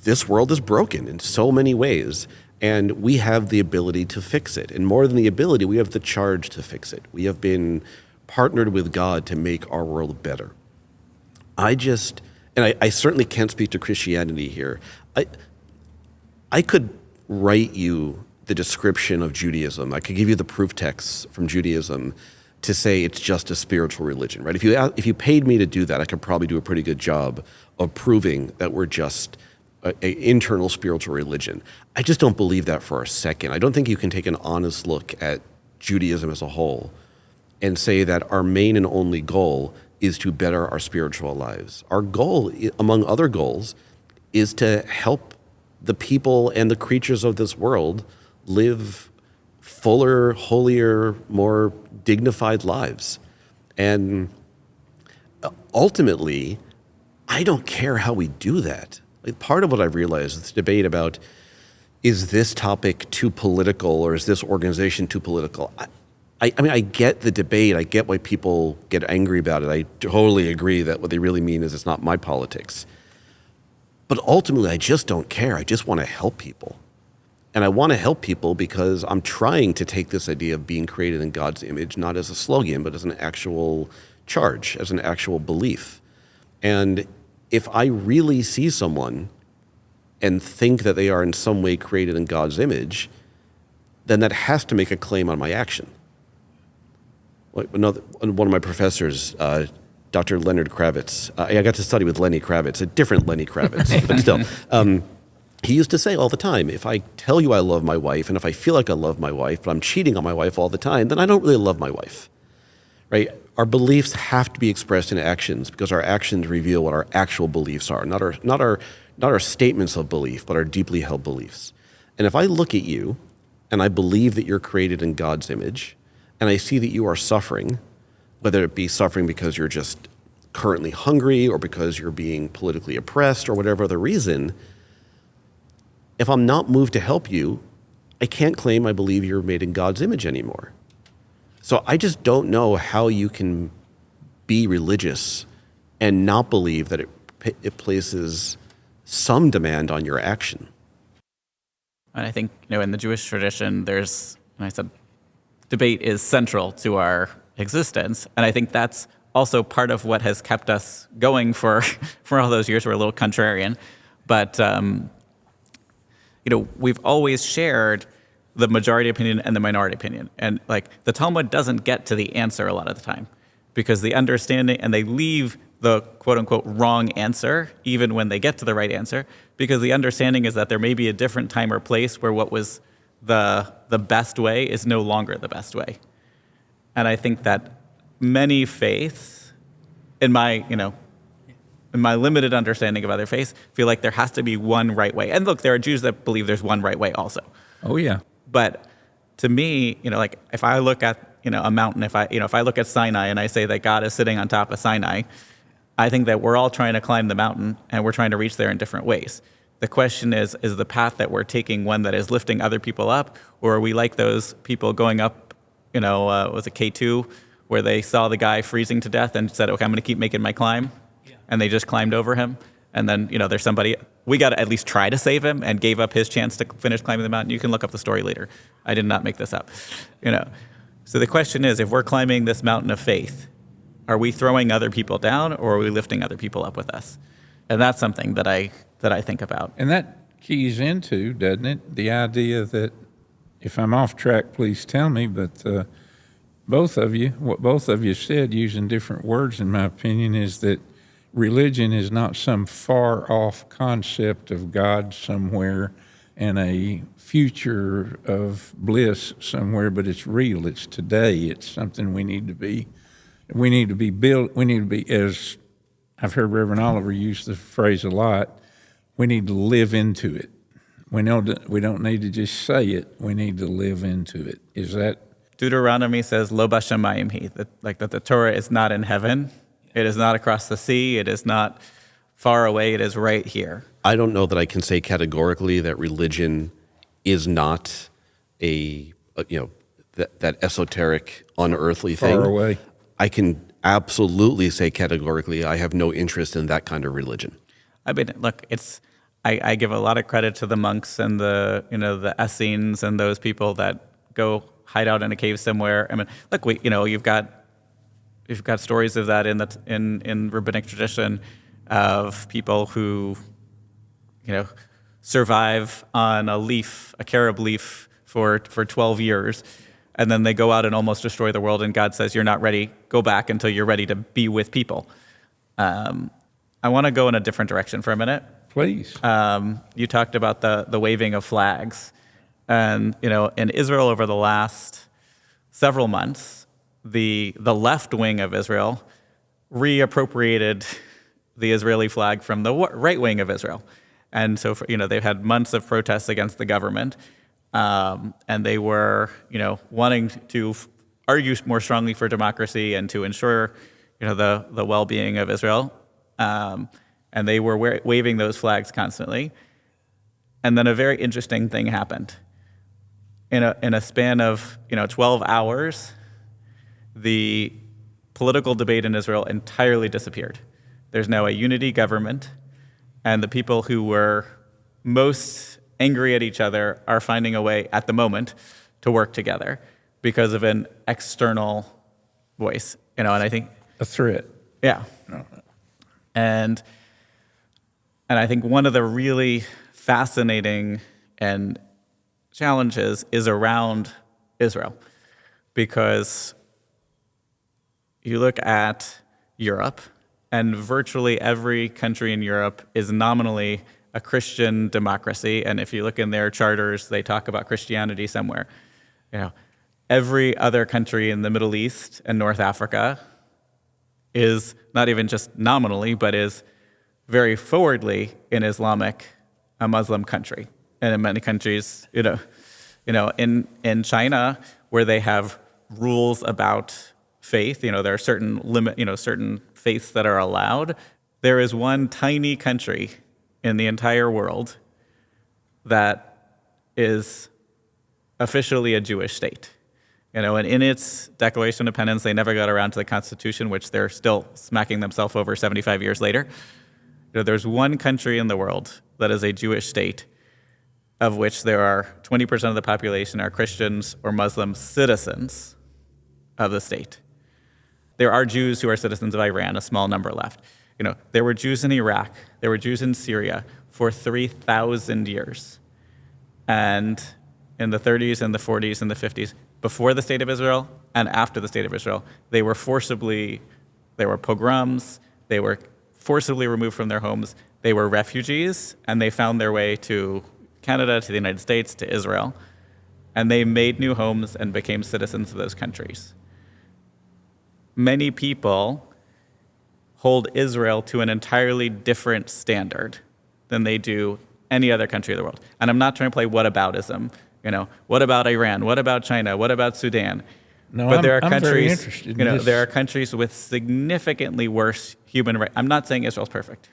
this world is broken in so many ways, and we have the ability to fix it. And more than the ability, we have the charge to fix it. We have been partnered with God to make our world better. I certainly can't speak to Christianity here. I could write you the description of Judaism. I could give you the proof texts from Judaism to say it's just a spiritual religion, right? If you paid me to do that, I could probably do a pretty good job of proving that we're just an internal spiritual religion. I just don't believe that for a second. I don't think you can take an honest look at Judaism as a whole and say that our main and only goal is to better our spiritual lives. Our goal, among other goals, is to help the people and the creatures of this world live fuller, holier, more dignified lives. And ultimately, I don't care how we do that. Like, part of what I've realized is this debate about, is this topic too political or is this organization too political? I mean, I get the debate. I get why people get angry about it. I totally agree that what they really mean is it's not my politics. But ultimately, I just don't care. I just want to help people. And I want to help people because I'm trying to take this idea of being created in God's image, not as a slogan, but as an actual charge, as an actual belief. And if I really see someone and think that they are in some way created in God's image, then that has to make a claim on my action. One of my professors, Dr. Leonard Kravitz, I got to study with Lenny Kravitz, a different Lenny Kravitz, but still. He used to say all the time, if I tell you I love my wife, and if I feel like I love my wife, but I'm cheating on my wife all the time, then I don't really love my wife, right? Our beliefs have to be expressed in actions because our actions reveal what our actual beliefs are, not our statements of belief, but our deeply held beliefs. And if I look at you and I believe that you're created in God's image, and I see that you are suffering, whether it be suffering because you're just currently hungry or because you're being politically oppressed or whatever other reason, if I'm not moved to help you, I can't claim I believe you're made in God's image anymore. So I just don't know how you can be religious and not believe that it places some demand on your action. And I think, in the Jewish tradition, there's, and I said, debate is central to our existence. And I think that's also part of what has kept us going for all those years. We're a little contrarian. But, we've always shared the majority opinion and the minority opinion. And the Talmud doesn't get to the answer a lot of the time because the understanding, and they leave the quote unquote wrong answer even when they get to the right answer, because the understanding is that there may be a different time or place where what was the best way is no longer the best way. And I think that many faiths, in my limited understanding of other faiths, feel like there has to be one right way. And look, there are Jews that believe there's one right way also. Oh, yeah. But to me, if I look at, a mountain, if I look at Sinai and I say that God is sitting on top of Sinai, I think that we're all trying to climb the mountain and we're trying to reach there in different ways. The question is the path that we're taking one that is lifting other people up, or are we like those people going up, was it K2, where they saw the guy freezing to death and said, okay, I'm going to keep making my climb. Yeah. And they just climbed over him. And then, there's somebody, we got to at least try to save him, and gave up his chance to finish climbing the mountain. You can look up the story later. I did not make this up, So the question is, if we're climbing this mountain of faith, are we throwing other people down, or are we lifting other people up with us? And that's something that I think about. And that keys into, doesn't it, the idea that, if I'm off track, please tell me, but what both of you said, using different words in my opinion, is that religion is not some far-off concept of God somewhere and a future of bliss somewhere, but it's real. It's today. It's something we need to be built. We need to be, as I've heard Reverend Oliver use the phrase a lot, we need to live into it. We know that we don't need to just say it. We need to live into it. Is that? Deuteronomy says, Lo b'shamayim hi, that the Torah is not in heaven. It is not across the sea. It is not far away. It is right here. I don't know that I can say categorically that religion is not that esoteric, unearthly thing. Far away. I can absolutely say categorically I have no interest in that kind of religion. I mean, look, I give a lot of credit to the monks and the Essenes and those people that go hide out in a cave somewhere. I mean, look, you've got stories of that in rabbinic tradition of people who, survive on a carob leaf for 12 years, and then they go out and almost destroy the world, and God says, you're not ready, go back until you're ready to be with people. I want to go in a different direction for a minute. Please. You talked about the waving of flags. And, in Israel over the last several months, the left wing of Israel reappropriated the Israeli flag from the right wing of Israel. And so, they've had months of protests against the government. And they were, wanting to argue more strongly for democracy and to ensure, the well-being of Israel. And they were waving those flags constantly. And then a very interesting thing happened. In a span of 12 hours, the political debate in Israel entirely disappeared. There's now a unity government, and the people who were most angry at each other are finding a way at the moment to work together because of an external voice. And I think A threat. yeah. No. And I think one of the really fascinating and challenges is around Israel, because you look at Europe, and virtually every country in Europe is nominally a Christian democracy, and if you look in their charters, they talk about Christianity somewhere. Every other country in the Middle East and North Africa is not even just nominally, but is very forwardly in Islamic, a Muslim country. And in many countries, in China, where they have rules about faith, there are certain faiths that are allowed. There is one tiny country in the entire world that is officially a Jewish state. And in its Declaration of Independence, they never got around to the Constitution, which they're still smacking themselves over 75 years later. There's one country in the world that is a Jewish state, of which there are 20% of the population are Christians or Muslim citizens of the state. There are Jews who are citizens of Iran, a small number left. There were Jews in Iraq, there were Jews in Syria for 3,000 years. And in the 30s and the 40s and the 50s, before the State of Israel and after the State of Israel, there were pogroms, they were forcibly removed from their homes, they were refugees, and they found their way to Canada, to the United States, to Israel, and they made new homes and became citizens of those countries. Many people hold Israel to an entirely different standard than they do any other country of the world. And I'm not trying to play whataboutism. What about Iran? What about China? What about Sudan? No, but there are I'm countries, very interested in this. there are countries with significantly worse human rights. I'm not saying Israel's perfect.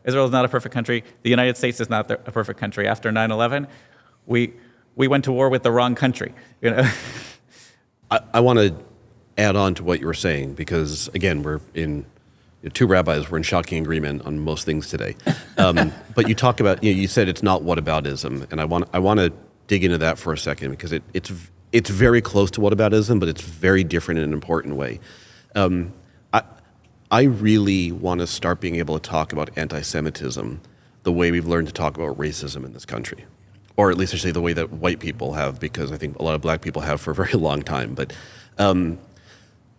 Israel is not a perfect country. The United States is not a perfect country. After 9/11, we went to war with the wrong country. I want to add on to what you were saying, because again, we're in two rabbis. We're in shocking agreement on most things today. But you talk about, you said it's not whataboutism, and I want to dig into that for a second, because it's very close to whataboutism, but it's very different in an important way. I really want to start being able to talk about anti-Semitism the way we've learned to talk about racism in this country, or at least I should say the way that white people have, because I think a lot of black people have for a very long time. But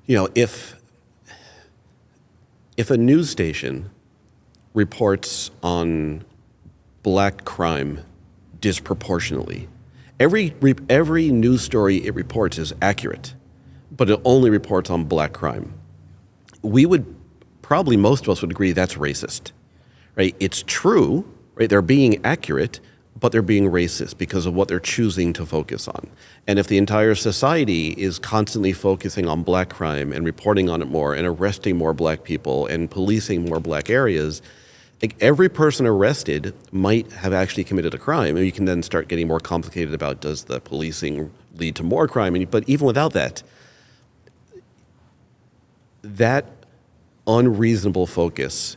if a news station reports on black crime disproportionately, every news story it reports is accurate, but it only reports on black crime, most of us would agree that's racist, right? It's true, right? They're being accurate, but they're being racist because of what they're choosing to focus on. And if the entire society is constantly focusing on black crime and reporting on it more and arresting more black people and policing more black areas, like every person arrested might have actually committed a crime. And you can then start getting more complicated about, does the policing lead to more crime? But even without that unreasonable focus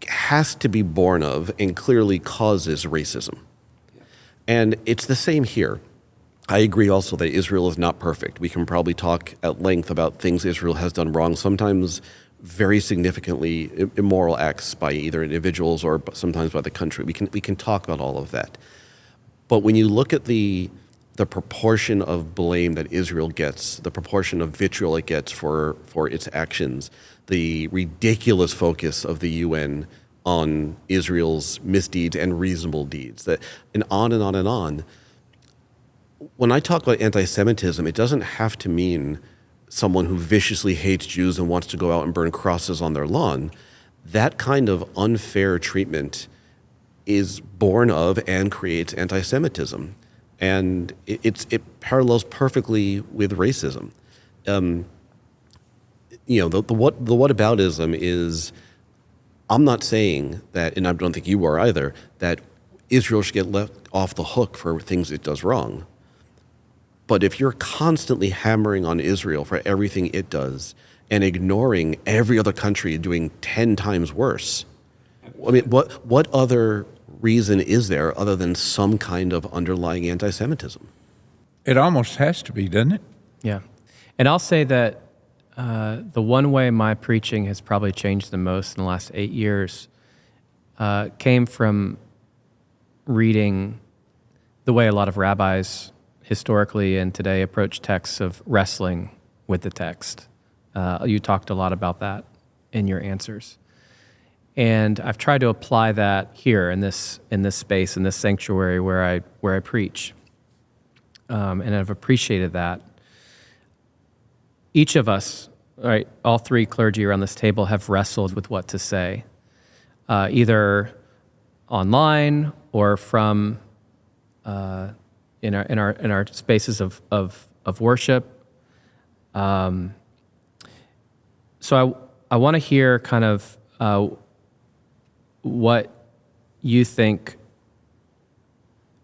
has to be born of and clearly causes racism. And it's the same here. I agree also that Israel is not perfect. We can probably talk at length about things Israel has done wrong, sometimes very significantly immoral acts by either individuals or sometimes by the country. We can talk about all of that. But when you look at the proportion of blame that Israel gets, the proportion of vitriol it gets for its actions, the ridiculous focus of the UN on Israel's misdeeds and reasonable deeds, and on and on and on. When I talk about anti-Semitism, it doesn't have to mean someone who viciously hates Jews and wants to go out and burn crosses on their lawn. That kind of unfair treatment is born of and creates anti-Semitism. And it parallels perfectly with racism. The whataboutism is, I'm not saying that, and I don't think you are either, that Israel should get left off the hook for things it does wrong. But if you're constantly hammering on Israel for everything it does and ignoring every other country doing 10 times worse, I mean, what other reason is there other than some kind of underlying anti-Semitism? It almost has to be, doesn't it? Yeah. And I'll say that the one way my preaching has probably changed the most in the last 8 years came from reading the way a lot of rabbis historically and today approach texts of wrestling with the text. You talked a lot about that in your answers. And I've tried to apply that here in this space, in this sanctuary where I preach. And I've appreciated that. Each of us, right, all three clergy around this table have wrestled with what to say, either online or from in our spaces of worship. So I want to hear kind of what you think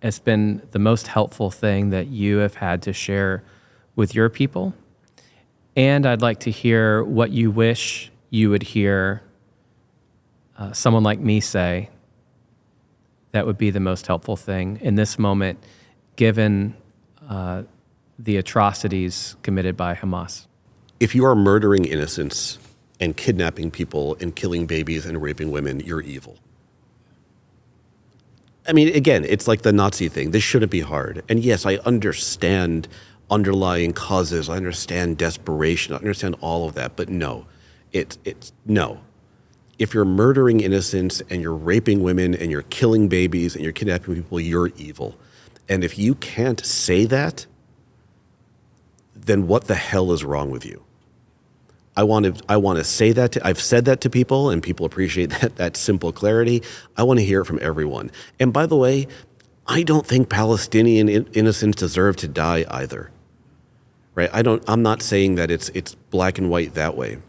has been the most helpful thing that you have had to share with your people. And I'd like to hear what you wish you would hear someone like me say that would be the most helpful thing in this moment, given the atrocities committed by Hamas. If you are murdering innocents and kidnapping people and killing babies and raping women, you're evil. I mean, again, it's like the Nazi thing. This shouldn't be hard. And yes, I understand underlying causes. I understand desperation. I understand all of that. But no, it's no. If you're murdering innocents and you're raping women and you're killing babies and you're kidnapping people, you're evil. And if you can't say that, then what the hell is wrong with you? I want to say that. I've said that to people, and people appreciate that simple clarity. I want to hear it from everyone. And by the way, I don't think Palestinian innocents deserve to die either. Right? I'm not saying that it's black and white that way.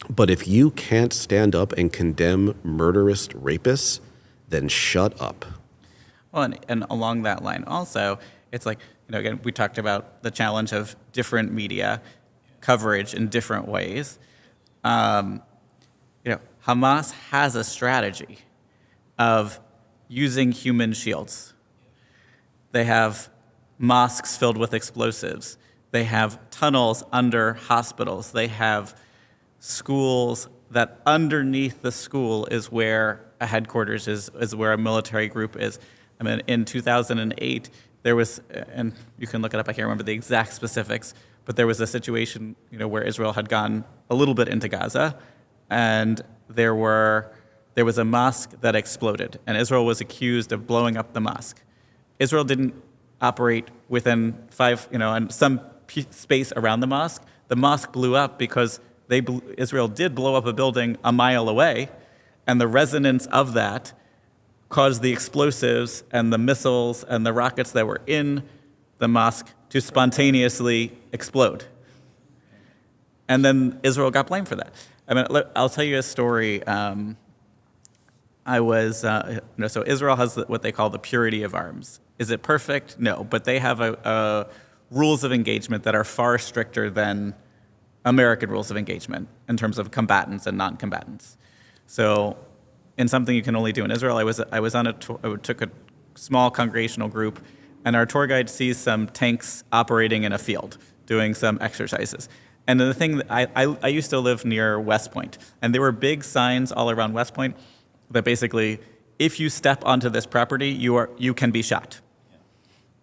But if you can't stand up and condemn murderous rapists, then shut up. Well, and along that line also, it's like, again, we talked about the challenge of different media coverage in different ways. Hamas has a strategy of using human shields. They have mosques filled with explosives. They have tunnels under hospitals. They have schools that underneath the school is where a headquarters is where a military group is. I mean, in 2008, there was, and you can look it up, I can't remember the exact specifics, but there was a situation, where Israel had gone a little bit into Gaza, and there was a mosque that exploded, and Israel was accused of blowing up the mosque. Israel didn't operate within and some space around the mosque. The mosque blew up because Israel did blow up a building a mile away, and the resonance of that caused the explosives and the missiles and the rockets that were in the mosque to spontaneously explode. And then Israel got blamed for that. I mean, I'll tell you a story. So Israel has what they call the purity of arms. Is it perfect? No, but they have a rules of engagement that are far stricter than American rules of engagement in terms of combatants and non-combatants. So in something you can only do in Israel. I was on I took a small congregational group, and our tour guide sees some tanks operating in a field, doing some exercises. And the thing that I used to live near West Point, and there were big signs all around West Point that basically, if you step onto this property, you can be shot.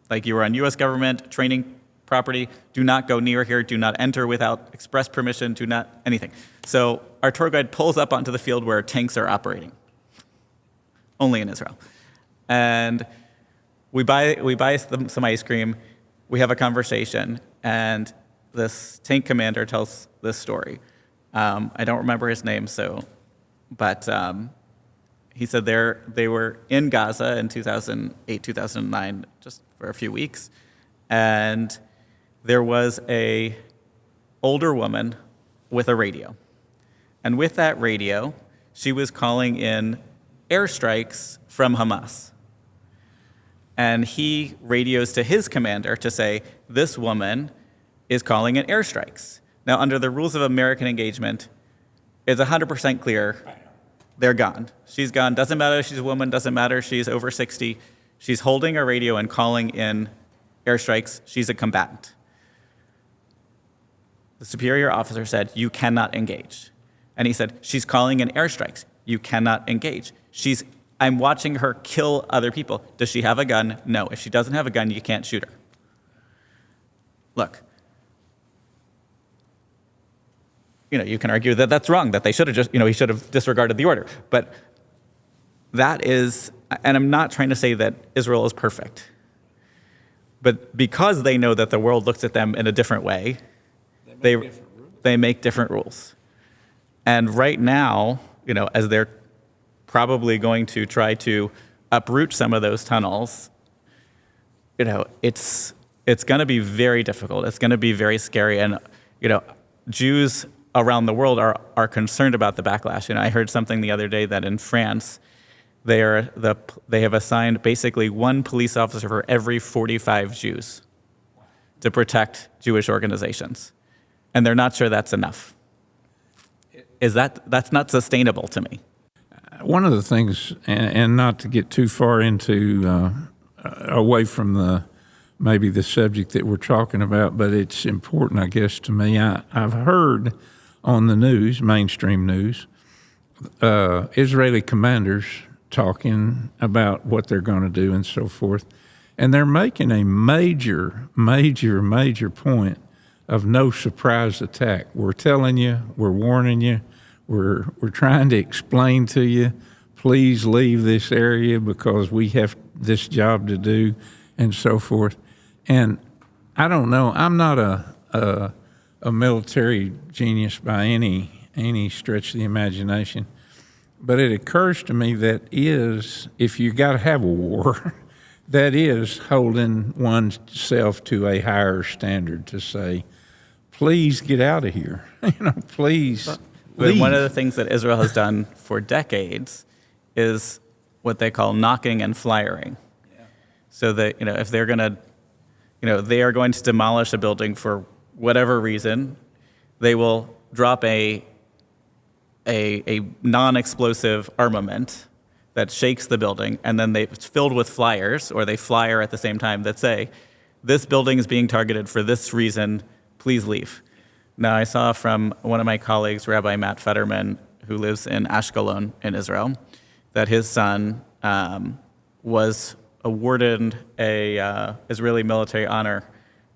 Like, you are on U.S. government training property, do not go near here, do not enter without express permission, do not anything. So our tour guide pulls up onto the field where tanks are operating, only in Israel. And we buy some ice cream, we have a conversation, and this tank commander tells this story. I don't remember his name, but he said they were in Gaza in 2008, 2009, just for a few weeks, and there was a older woman with a radio. And with that radio, she was calling in airstrikes from Hamas. And he radios to his commander to say, this woman is calling in airstrikes. Now, under the rules of American engagement, it's 100% clear they're gone. She's gone. Doesn't matter if she's a woman, doesn't matter if she's over 60. She's holding a radio and calling in airstrikes. She's a combatant. The superior officer said, you cannot engage. And he said, she's calling in airstrikes. You cannot engage. I'm watching her kill other people. Does she have a gun? No. If she doesn't have a gun, you can't shoot her. Look, you can argue that that's wrong, that they should have just, he should have disregarded the order. But that is, and I'm not trying to say that Israel is perfect, but because they know that the world looks at them in a different way, they make different rules. And right now, as they're probably going to try to uproot some of those tunnels, it's going to be very difficult. It's going to be very scary. And, Jews around the world are concerned about the backlash. I heard something the other day that in France, they have assigned basically one police officer for every 45 Jews to protect Jewish organizations. And they're not sure that's enough. That's not sustainable to me. One of the things, and not to get too far into away from maybe the subject that we're talking about, but it's important, I guess, to me. I've heard on the news, mainstream news, Israeli commanders talking about what they're going to do and so forth, and they're making a major point of no surprise attack. We're telling you, we're warning you, we're trying to explain to you, please leave this area because we have this job to do and so forth. And I don't know, I'm not a military genius by any stretch of the imagination, but it occurs to me that if you got to have a war, that is holding oneself to a higher standard to say, please get out of here. Please leave. One of the things that Israel has done for decades is what they call knocking and flyering. Yeah. So that, if they're going to, they are going to demolish a building for whatever reason, they will drop a non-explosive armament that shakes the building, and then it's filled with flyers, or they flyer at the same time that say, this building is being targeted for this reason, please leave. Now, I saw from one of my colleagues, Rabbi Matt Fetterman, who lives in Ashkelon in Israel, that his son was awarded a Israeli military honor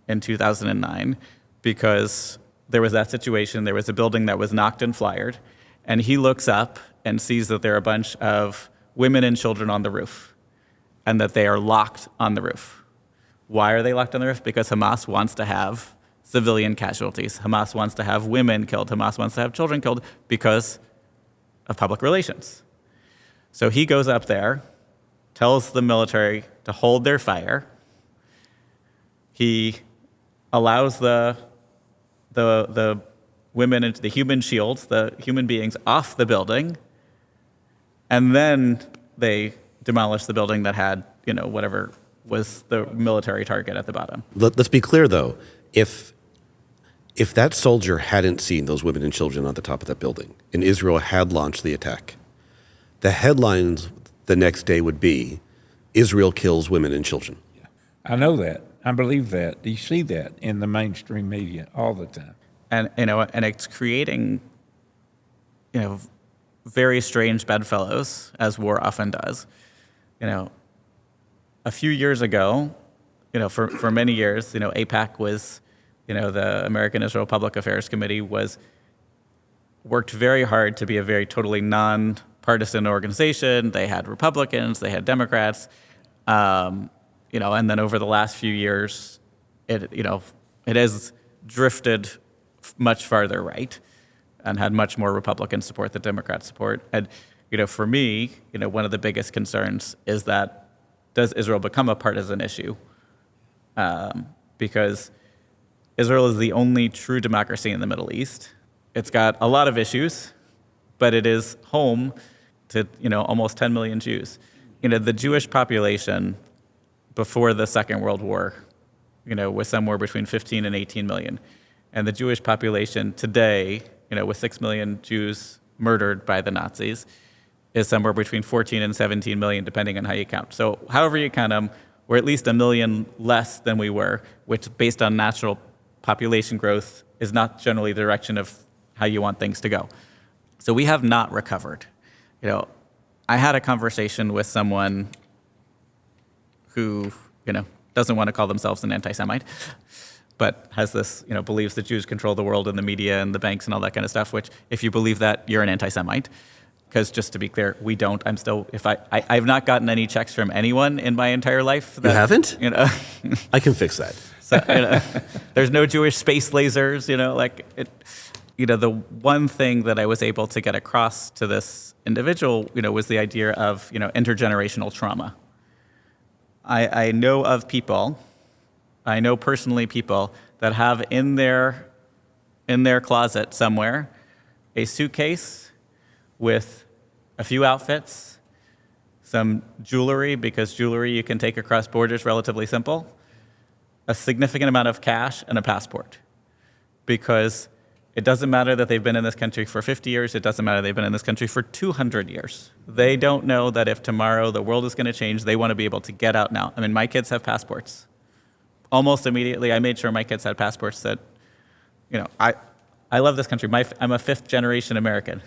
in 2009 because there was that situation. There was a building that was knocked and flyered, and he looks up and sees that there are a bunch of women and children on the roof, and that they are locked on the roof. Why are they locked on the roof? Because Hamas wants to have civilian casualties. Hamas wants to have women killed. Hamas wants to have children killed because of public relations. So he goes up there, tells the military to hold their fire. He allows the women into the human shields, the human beings, off the building, and then they demolish the building that had, whatever was the military target at the bottom. Let's be clear, though. If that soldier hadn't seen those women and children on the top of that building, and Israel had launched the attack, the headlines the next day would be, Israel kills women and children. I know that. I believe that. You see that in the mainstream media all the time. And it's creating, very strange bedfellows, as war often does. A few years ago, for many years, AIPAC was, the American Israel Public Affairs Committee worked very hard to be a very totally non-partisan organization. They had Republicans, they had Democrats, and then over the last few years, it has drifted much farther right and had much more Republican support than Democrat support. And, for me, one of the biggest concerns is that does Israel become a partisan issue? Because Israel is the only true democracy in the Middle East. It's got a lot of issues, but it is home to, almost 10 million Jews. The Jewish population before the Second World War, was somewhere between 15 and 18 million. And the Jewish population today, with 6 million Jews murdered by the Nazis, is somewhere between 14 and 17 million, depending on how you count. So however you count them, we're at least 1 million less than we were, which based on natural population growth is not generally the direction of how you want things to go. So we have not recovered. I had a conversation with someone who, doesn't want to call themselves an anti-Semite, but has this, believes that Jews control the world and the media and the banks and all that kind of stuff, which if you believe that, you're an anti-Semite. Because just to be clear, we don't. I'm still, I've not gotten any checks from anyone in my entire life. You haven't? I can fix that. So, there's no Jewish space lasers, the one thing that I was able to get across to this individual, was the idea of, intergenerational trauma. I know of people, I know personally people that have in their closet somewhere a suitcase with a few outfits, some jewelry, because jewelry you can take across borders relatively simple, a significant amount of cash, and a passport. Because it doesn't matter that they've been in this country for 50 years, it doesn't matter they've been in this country for 200 years. They don't know that if tomorrow the world is going to change, they want to be able to get out now. I mean, my kids have passports. Almost immediately, I made sure my kids had passports that, I love this country. I'm a fifth generation American,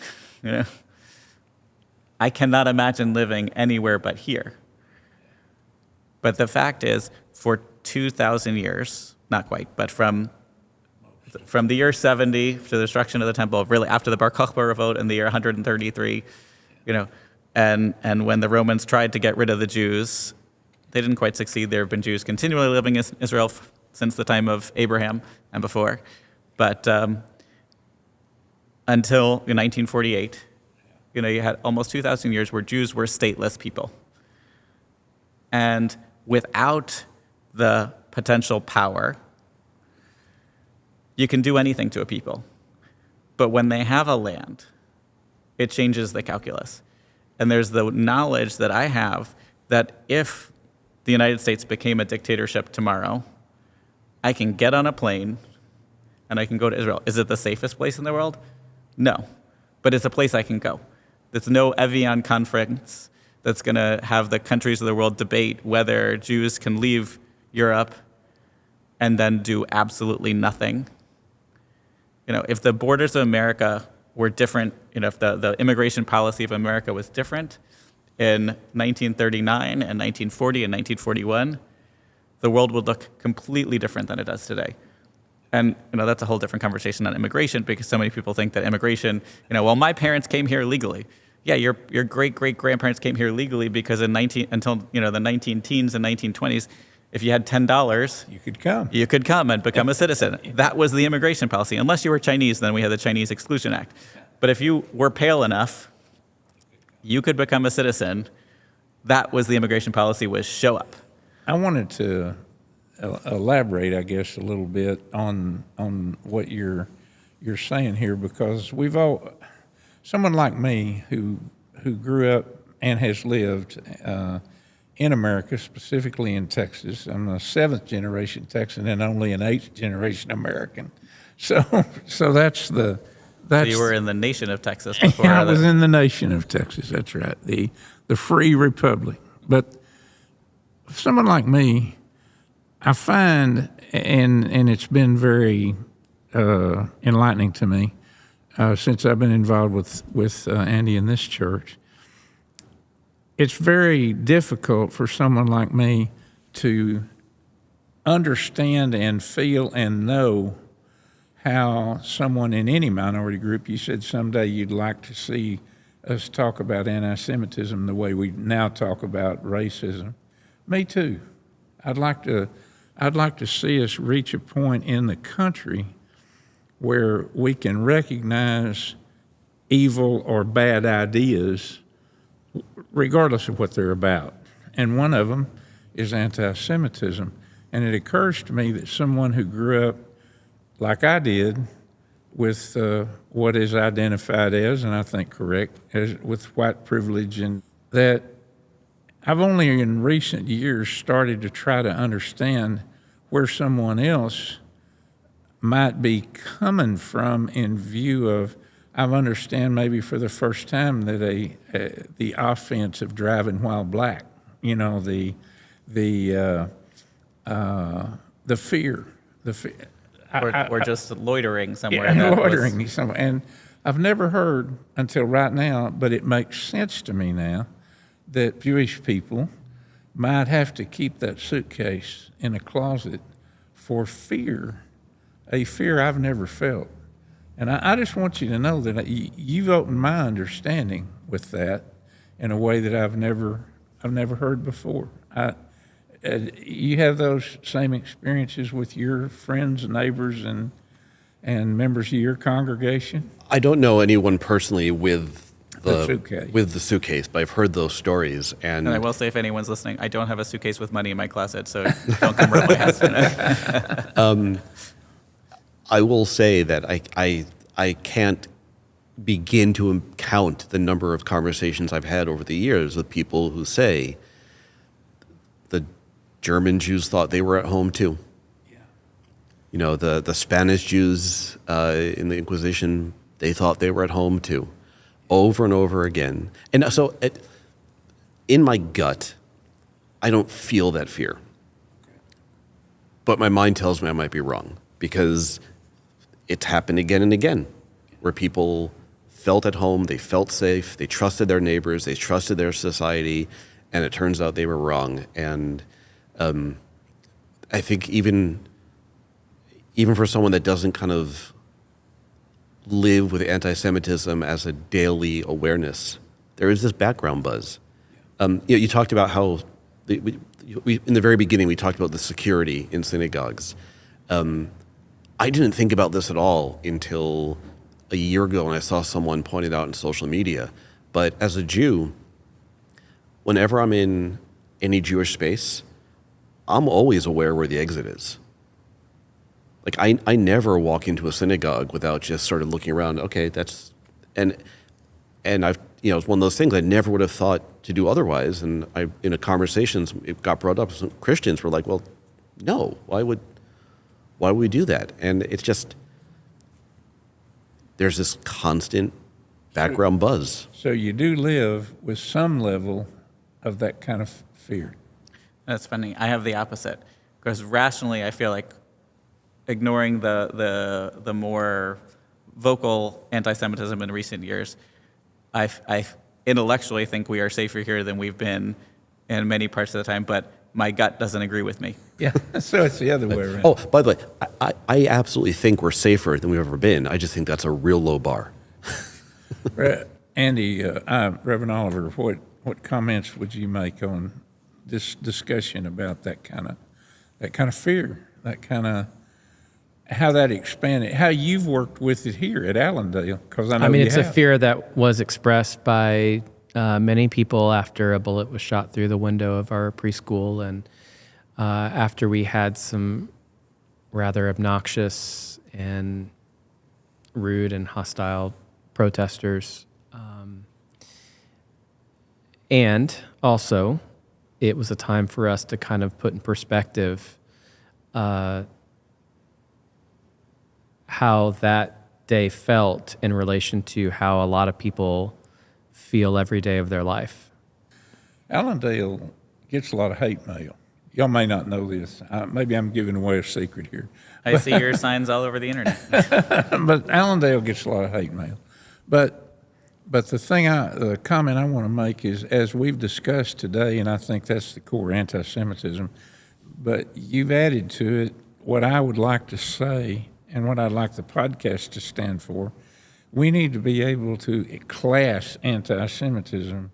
I cannot imagine living anywhere but here. But the fact is, for 2,000 years, not quite, but from the year 70 to the destruction of the temple, really after the Bar Kokhba revolt in the year 133, and when the Romans tried to get rid of the Jews, they didn't quite succeed. There have been Jews continually living in Israel since the time of Abraham and before. But until 1948, you had almost 2,000 years where Jews were stateless people. And without the potential power, you can do anything to a people. But when they have a land, it changes the calculus. And there's the knowledge that I have that if the United States became a dictatorship tomorrow, I can get on a plane and I can go to Israel. Is it the safest place in the world? No. But it's a place I can go. There's no Evian conference that's going to have the countries of the world debate whether Jews can leave Europe and then do absolutely nothing. If the borders of America were different, if the immigration policy of America was different in 1939 and 1940 and 1941, the world would look completely different than it does today. And that's a whole different conversation on immigration, because so many people think that immigration, well, my parents came here legally. Yeah, your great-great-grandparents came here legally because until the 19-teens and 1920s, if you had $10, you could come and become a citizen. That was the immigration policy. Unless you were Chinese, then we had the Chinese Exclusion Act. But if you were pale enough, you could become a citizen. That was the immigration policy, was show up. I wanted to elaborate, I guess, a little bit on what you're saying here, because someone like me who grew up and has lived in America, specifically in Texas. I'm a 7th generation Texan and only an 8th generation American. So that's the that's You were in the nation of Texas before. I was in the nation of Texas. That's right, the free republic. But someone like me, I find, and it's been very enlightening to me since I've been involved with Andy in this church. It's very difficult for someone like me to understand and feel and know how someone in any minority group, you said someday you'd like to see us talk about anti-Semitism the way we now talk about racism. Me too. I'd like to see us reach a point in the country where we can recognize evil or bad ideas regardless of what they're about. And one of them is anti-Semitism. And it occurs to me that someone who grew up like I did with what is identified as, and I think correct, as with white privilege, and that I've only in recent years started to try to understand where someone else might be coming from in view of, I understand maybe for the first time that the offense of driving while black, the fear. Or just loitering somewhere. Yeah, loitering somewhere. And I've never heard until right now, but it makes sense to me now, that Jewish people might have to keep that suitcase in a closet for fear, a fear I've never felt. And I just want you to know that you've opened my understanding with that in a way that I've never heard before. You have those same experiences with your friends and neighbors and members of your congregation? I don't know anyone personally with the suitcase, but I've heard those stories. And I will say, if anyone's listening, I don't have a suitcase with money in my closet, so don't come rub my house in it. I will say that I can't begin to count the number of conversations I've had over the years with people who say the German Jews thought they were at home too. Yeah. The Spanish Jews in the Inquisition, they thought they were at home too, over and over again. And so in my gut, I don't feel that fear. But my mind tells me I might be wrong, because it's happened again and again, where people felt at home, they felt safe, they trusted their neighbors, they trusted their society, and it turns out they were wrong. And I think even for someone that doesn't kind of live with anti-Semitism as a daily awareness, there is this background buzz. You talked about how, we in the very beginning, we talked about the security in synagogues. I didn't think about this at all until a year ago when I saw someone point it out in social media. But as a Jew, whenever I'm in any Jewish space, I'm always aware where the exit is. Like I never walk into a synagogue without just sort of looking around. Okay, and I've it's one of those things I never would have thought to do otherwise. And in a conversations, it got brought up. Some Christians were like, "Well, no, why would we do that?" And it's just there's this constant background buzz. So you do live with some level of that kind of fear. That's funny. I have the opposite, because rationally I feel like ignoring the more vocal anti-Semitism in recent years, I intellectually think we are safer here than we've been in many parts of the time, but my gut doesn't agree with me. Yeah, so it's the other way around. Oh, by the way, I absolutely think we're safer than we've ever been. I just think that's a real low bar. Andy, Reverend Oliver, what comments would you make on this discussion about that kind of fear, that kind of how that expanded, how you've worked with it here at Allendale? Because I know it's a fear that was expressed by many people after a bullet was shot through the window of our preschool, and after we had some rather obnoxious and rude and hostile protesters. And also, it was a time for us to kind of put in perspective how that day felt in relation to how a lot of people feel every day of their life. Allendale gets a lot of hate mail. Y'all may not know this. Maybe I'm giving away a secret here. I see your signs all over the internet. But Allendale gets a lot of hate mail. But the comment I want to make is, as we've discussed today, and I think that's the core anti-Semitism, but you've added to it what I would like to say and what I'd like the podcast to stand for. We need to be able to class anti-Semitism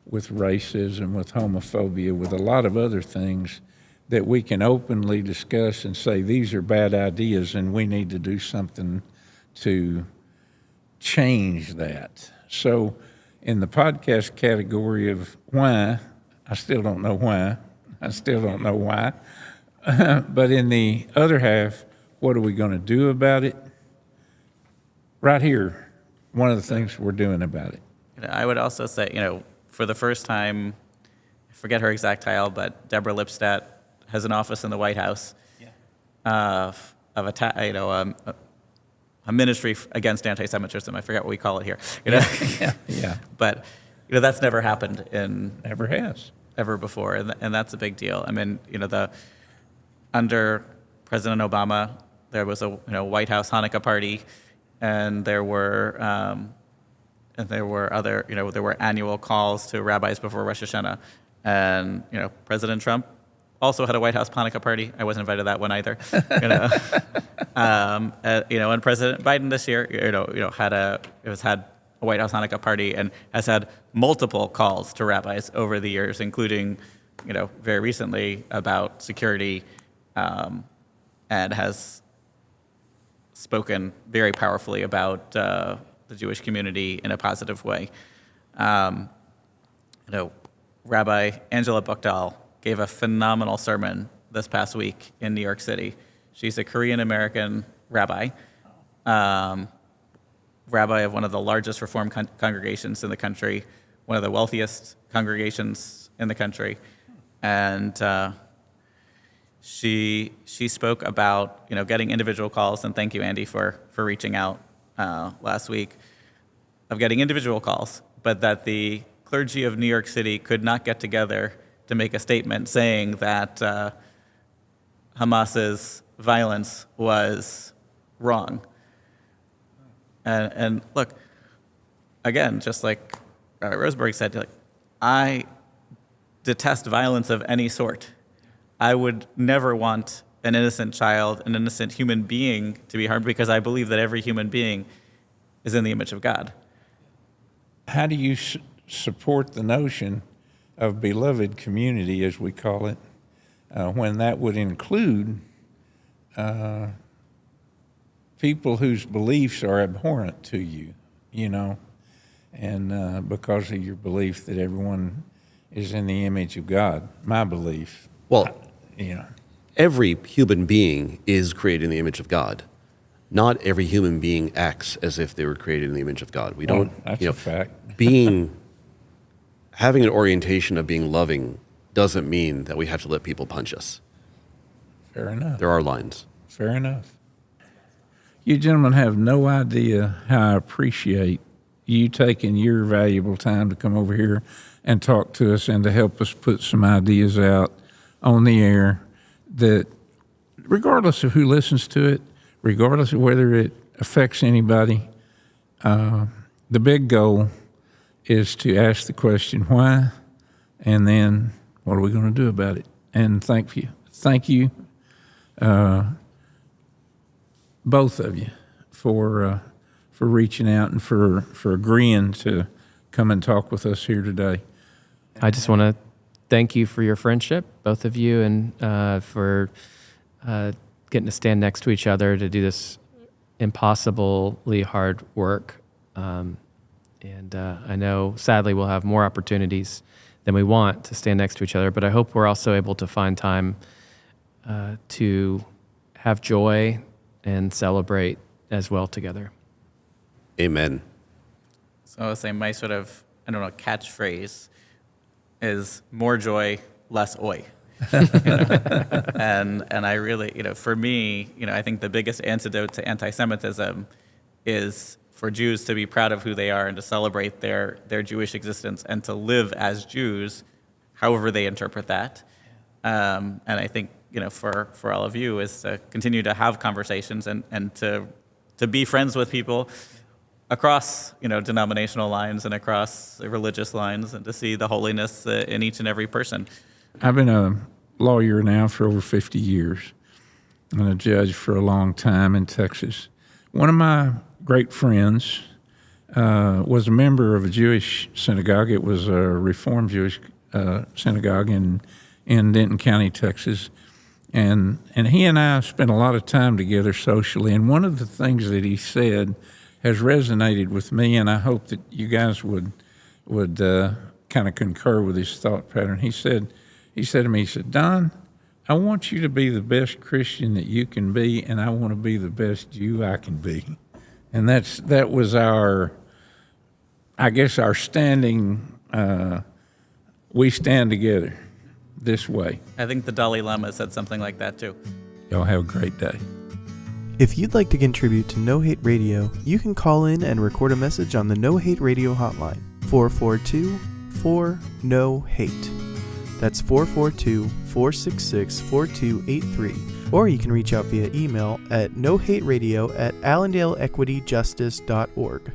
with racism, with homophobia, with a lot of other things that we can openly discuss and say these are bad ideas and we need to do something to change that. So in the podcast category of why, I still don't know why. But in the other half, what are we going to do about it? Right here, one of the things we're doing about it. I would also say, for the first time, I forget her exact title, but Deborah Lipstadt has an office in the White House of a ministry against anti-Semitism. I forget what we call it here. Yeah. But that's never happened Never has. ever before, and that's a big deal. I mean, under President Obama, there was a White House Hanukkah party, and there were other there were annual calls to rabbis before Rosh Hashanah, and President Trump also had a White House Hanukkah party. I wasn't invited to that one either. And President Biden this year had a White House Hanukkah party and has had multiple calls to rabbis over the years, including very recently about security, and has spoken very powerfully about the Jewish community in a positive way. Rabbi Angela Buchdahl gave a phenomenal sermon this past week in New York City. She's a Korean-American rabbi, rabbi of one of the largest Reform congregations in the country, one of the wealthiest congregations in the country, and she spoke about getting individual calls, and thank you, Andy, for reaching out last week, of getting individual calls, but that the clergy of New York City could not get together to make a statement saying that Hamas's violence was wrong. And look, again, just like Rabbi Rosenberg said, I detest violence of any sort. I would never want an innocent child, an innocent human being to be harmed, because I believe that every human being is in the image of God. How do you support the notion of beloved community, as we call it, when that would include people whose beliefs are abhorrent to you, and because of your belief that everyone is in the image of God, my belief. Well, every human being is created in the image of God. Not every human being acts as if they were created in the image of God. We don't. That's a fact. Having an orientation of being loving doesn't mean that we have to let people punch us. Fair enough. There are lines. Fair enough. You gentlemen have no idea how I appreciate you taking your valuable time to come over here and talk to us and to help us put some ideas out on the air that, regardless of who listens to it, regardless of whether it affects anybody, the big goal is to ask the question, why, and then what are we going to do about it? And thank you, both of you, for reaching out and for agreeing to come and talk with us here today. I just want to thank you for your friendship, both of you, and for getting to stand next to each other to do this impossibly hard work. And I know, sadly, we'll have more opportunities than we want to stand next to each other, but I hope we're also able to find time to have joy and celebrate as well together. Amen. So I would say my sort of, catchphrase is more joy, less oi. And I really, for me, I think the biggest antidote to anti-Semitism is for Jews to be proud of who they are and to celebrate their Jewish existence and to live as Jews, however they interpret that. And I think, for all of you is to continue to have conversations and to be friends with people across, denominational lines and across religious lines, and to see the holiness in each and every person. I've been a lawyer now for over 50 years and a judge for a long time in Texas. One of my great friends was a member of a Jewish synagogue. It was a Reformed Jewish synagogue in Denton County, Texas. And he and I spent a lot of time together socially. And one of the things that he said has resonated with me, and I hope that you guys would kind of concur with his thought pattern. He said to me, Don, I want you to be the best Christian that you can be, and I want to be the best Jew I can be. And that was our standing, we stand together this way. I think the Dalai Lama said something like that too. Y'all have a great day. If you'd like to contribute to No Hate Radio, you can call in and record a message on the No Hate Radio hotline, 442-4-NO-HATE. That's 442-466-4283. Or you can reach out via email at nohateradio@allendaleequityjustice.org.